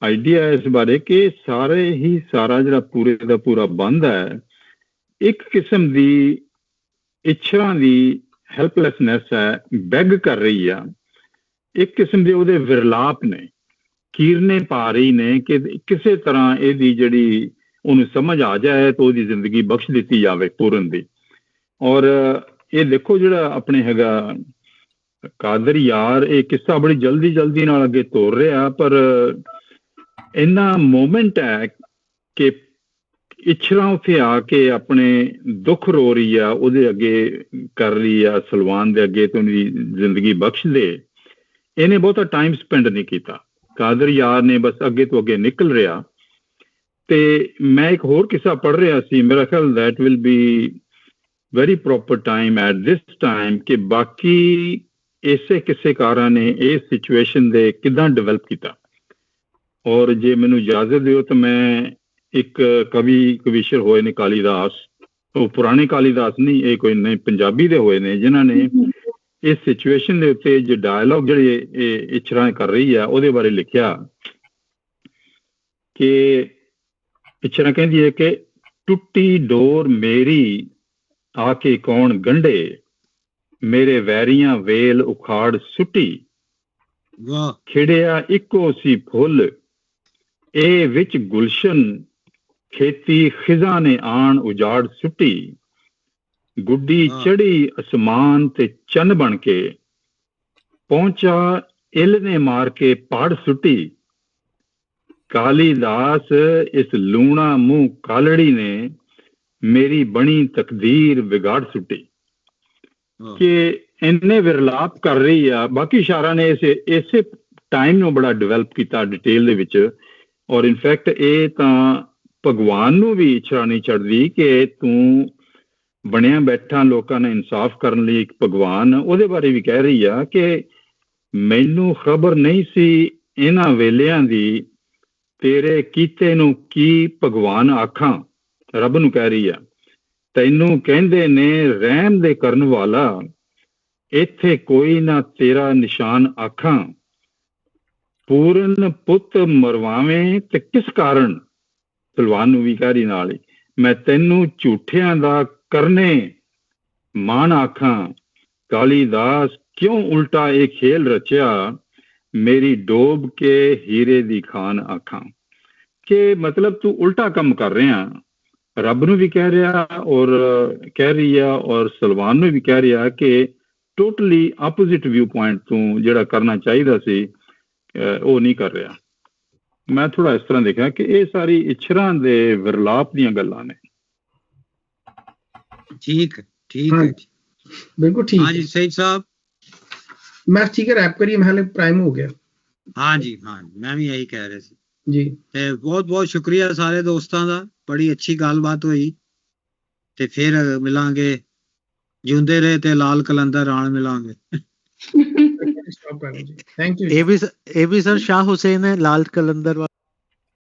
ਆਈਡੀਆ ਇਸ ਬਾਰੇ ਕਿ ਸਾਰਾ ਜਿਹੜਾ ਪੂਰੇ ਦਾ ਪੂਰਾ ਬੰਦ ਹੈ, ਇੱਕ ਕਿਸਮ ਦੀ ਇੱਛਰਾਂ ਦੀ ਹੈਲਪਲੈਸਨੈਸ ਹੈ, ਬੈਗ ਕਰ ਰਹੀ ਆ, ਇੱਕ ਕਿਸਮ ਦੇ ਉਹਦੇ ਵਿਰਲਾਪ ਨੇ, ਕੀਰਨੇ ਪਾ ਰਹੀ ਨੇ ਕਿ ਕਿਸੇ ਤਰ੍ਹਾਂ ਇਹਦੀ ਜਿਹੜੀ ਉਹਨੂੰ ਸਮਝ ਆ ਜਾਏ ਤਾਂ ਉਹਦੀ ਜ਼ਿੰਦਗੀ ਬਖਸ਼ ਦਿੱਤੀ ਜਾਵੇ ਪੂਰਨ ਦੀ। ਔਰ ਇਹ ਦੇਖੋ ਜਿਹੜਾ ਆਪਣੇ ਹੈਗਾ ਕਾਦਰ ਯਾਰ, ਇਹ ਕਿੱਸਾ ਬੜੀ ਜਲਦੀ ਨਾਲ ਅੱਗੇ ਤੋਰ ਰਿਹਾ, ਪਰ ਇੰਨਾ ਮੂਮੈਂਟ ਹੈ ਕਿ ਇੱਛਰਾਂ ਉੱਥੇ ਆ ਕੇ ਆਪਣੇ ਦੁੱਖ ਰੋ ਰਹੀ ਆ, ਉਹਦੇ ਅੱਗੇ ਕਰ ਰਹੀ ਆ, ਸਲਵਾਨ ਦੇ ਅੱਗੇ ਤੇ ਉਹਦੀ ਜ਼ਿੰਦਗੀ ਬਖਸ਼ ਦੇ। ਇਹਨੇ ਬਹੁਤਾ ਟਾਈਮ ਸਪੈਂਡ ਨਹੀਂ ਕੀਤਾ, ਕਾਦਰ ਯਾਰ ਨੇ ਬਸ ਅੱਗੇ ਤੋਂ ਅੱਗੇ ਨਿਕਲ ਰਿਹਾ। ਤੇ ਮੈਂ ਇੱਕ ਹੋਰ ਕਿੱਸਾ ਪੜ੍ਹ ਰਿਹਾ ਸੀ, ਮੇਰਾ ਖਿਆਲ that will be very proper time at this time, ਕਿ ਬਾਕੀ ਇਸੇ ਕਿੱਸੇਕਾਰਾਂ ਨੇ ਇਸ ਸਿਚੁਏਸ਼ਨ ਦੇ ਕਿੱਦਾਂ ਡਿਵੈਲਪ ਕੀਤਾ। ਔਰ ਜੇ ਮੈਨੂੰ ਇਜਾਜ਼ਤ ਦਿਓ ਤਾਂ ਮੈਂ ਇੱਕ ਕਵੀਸ਼ਰ ਹੋਏ ਨੇ ਕਾਲੀਦਾਸ, ਉਹ ਪੁਰਾਣੇ ਕਾਲੀਦਾਸ ਨਹੀਂ, ਇਹ ਕੋਈ ਨਹੀਂ, ਪੰਜਾਬੀ ਦੇ ਹੋਏ ਨੇ, ਜਿਨ੍ਹਾਂ ਨੇ ਇਸ ਸਿਚੁਏਸ਼ਨ ਦੇ ਉੱਤੇ ਜੋ ਡਾਇਲੌਗ ਜਿਹੜੇ ਇਹ ਇੱਛਰਾਂ ਕਰ ਰਹੀ ਆ ਉਹਦੇ ਬਾਰੇ ਲਿਖਿਆ ਕਿ ਇੱਛਰਾਂ ਕਹਿੰਦੀ ਹੈ ਕਿ ਟੁੱਟੀ ਡੋਰ ਮੇਰੀ ਆ ਕੇ ਕੌਣ ਗੰਢੇ, ਮੇਰੇ ਵੈਰੀਆਂ ਵੇਲ ਉਖਾੜ ਸੁੱਟੀ, ਖਿੜਿਆ ਇੱਕੋ ਸੀ ਫੁੱਲ ਇਹ ਵਿੱਚ ਗੁਲਸ਼ਨ, ਖੇਤੀ ਖਿਜ਼ਾ ਨੇ ਆਣ ਉਜਾੜ ਸੁੱਟੀ, ਗੁੱਡੀ ਚੜੀ ਅਸਮਾਨ ਤੇ ਚੰਨ ਬਣ ਕੇ, ਪਹੁੰਚਾ ਇੱਲ ਨੇ ਮਾਰ ਕੇ ਪਾੜ ਸੁੱਟੀ, ਕਾਲੀਦਾਸ ਇਸ ਲੂਣਾ ਮੂੰਹ ਕਾਲੜੀ ਨੇ ਮੇਰੀ ਬਣੀ ਤਕਦੀਰ ਵਿਗਾੜ ਸੁੱਟੀ। ਕਿ ਇੰਨੇ ਵਿਰਲਾਪ ਕਰ ਰਹੀ ਆ। ਬਾਕੀ ਇਸ਼ਾਰਾ ਨੇ ਇਸੇ ਟਾਈਮ ਨੂੰ ਬੜਾ ਡਿਵੈਲਪ ਕੀਤਾ ਡਿਟੇਲ ਦੇ ਵਿੱਚ। ਔਰ ਇਨਫੈਕਟ ਇਹ ਤਾਂ ਭਗਵਾਨ ਨੂੰ ਵੀ ਇੱਛਾ ਨਹੀਂ ਛੱਡਦੀ ਕਿ ਤੂੰ ਬਣਿਆ ਬੈਠਾ ਲੋਕਾਂ ਨੇ ਇਨਸਾਫ ਕਰਨ ਲਈ ਇੱਕ ਭਗਵਾਨ, ਉਹਦੇ ਬਾਰੇ ਵੀ ਕਹਿ ਰਹੀ ਆ ਕਿ ਮੈਨੂੰ ਖਬਰ ਨਹੀਂ ਸੀ ਇਹਨਾਂ ਵੇਲਿਆਂ ਦੀ, ਤੇਰੇ ਕੀਤੇ ਨੂੰ ਕੀ ਭਗਵਾਨ ਆਖਾਂ, ਰੱਬ ਨੂੰ ਕਹਿ ਰਹੀ ਆ। ਤੈਨੂੰ ਕਹਿੰਦੇ ਨੇ ਰਹਿਮ ਦੇ ਕਰਨ ਵਾਲਾ, ਇੱਥੇ ਕੋਈ ਨਾ ਤੇਰਾ ਨਿਸ਼ਾਨ ਆਖਾਂ, ਪੂਰਨ ਪੁੱਤ ਮਰਵਾਵੇਂ ਤੇ ਕਿਸ ਕਾਰਨ, ਸਲਵਾਨ ਨੂੰ ਵੀ ਕਹਿ ਰਹੀ ਨਾਲ ਹੀ, ਮੈਂ ਤੈਨੂੰ ਝੂਠਿਆਂ ਦਾ ਕਰਨੇ ਮਾਣ ਆਖਾਂ, ਕਾਲੀਦਾਸ ਕਿਉਂ ਉਲਟਾ ਇਹ ਖੇਲ ਰਚਿਆ, ਮੇਰੀ ਡੋਬ ਕੇ ਹੀਰੇ ਦੀ ਖਾਨ ਆਖਾਂ। ਕਿ ਮਤਲਬ ਤੂੰ ਉਲਟਾ ਕੰਮ ਕਰ ਰਿਹਾ, ਰੱਬ ਨੂੰ ਵੀ ਕਹਿ ਰਿਹਾ ਔਰ ਕਹਿ ਰਹੀ ਆ, ਔਰ ਸਲਵਾਨ ਨੂੰ ਵੀ ਕਹਿ ਰਿਹਾ ਕਿ ਟੋਟਲੀ ਆਪੋਜ਼ਿਟ ਵਿਊ ਪੁਆਇੰਟ ਤੋਂ ਜਿਹੜਾ ਕਰਨਾ ਚਾਹੀਦਾ ਸੀ ਉਹ ਨਹੀਂ ਕਰ ਰਿਹਾ। ਮੈਂ ਥੋੜਾ ਇਸ ਤਰ੍ਹਾਂ ਦੇਖਿਆ ਕਿ ਇਹ ਸਾਰੀ ਇੱਛਰਾਂ ਦੇ ਵਿਰਲਾਪ ਦੀਆਂ ਗੱਲਾਂ ਨੇ। ਠੀਕ ਹੈ ਬਿਲਕੁਲ ਠੀਕ। ਹਾਂਜੀ ਸਹੀਦ ਸਾਹਿਬ, ਮੈਂ ਠੀਕ ਹੈ, ਰੈਪ ਕਰੀਏ, ਮੈਂ ਪ੍ਰਾਈਮ ਹੋ ਗਿਆ। ਹਾਂਜੀ ਮੈਂ ਵੀ ਇਹੀ ਕਹਿ ਰਿਹਾ ਸੀ ਜੀ। ਤੇ ਬਹੁਤ ਬਹੁਤ ਸ਼ੁਕਰੀਆ ਸਾਰੇ ਦੋਸਤਾਂ ਦਾ, ਬੜੀ ਅੱਛੀ ਗੱਲਬਾਤ ਹੋਈ। ਤੇ ਫਿਰ ਮਿਲਾਂਗੇ, ਜਿਉਂਦੇ ਰਹੇ ਤੇ ਲਾਲ ਕਲੰਦਰ ਨਾਲ ਮਿਲਾਂਗੇ। Thank you. ਇਹ ਵੀ ਸਰ ਸ਼ਾਹ ਹੁਸੈਨ ਹੈ ਲਾਲ ਕਲੰਦਰ।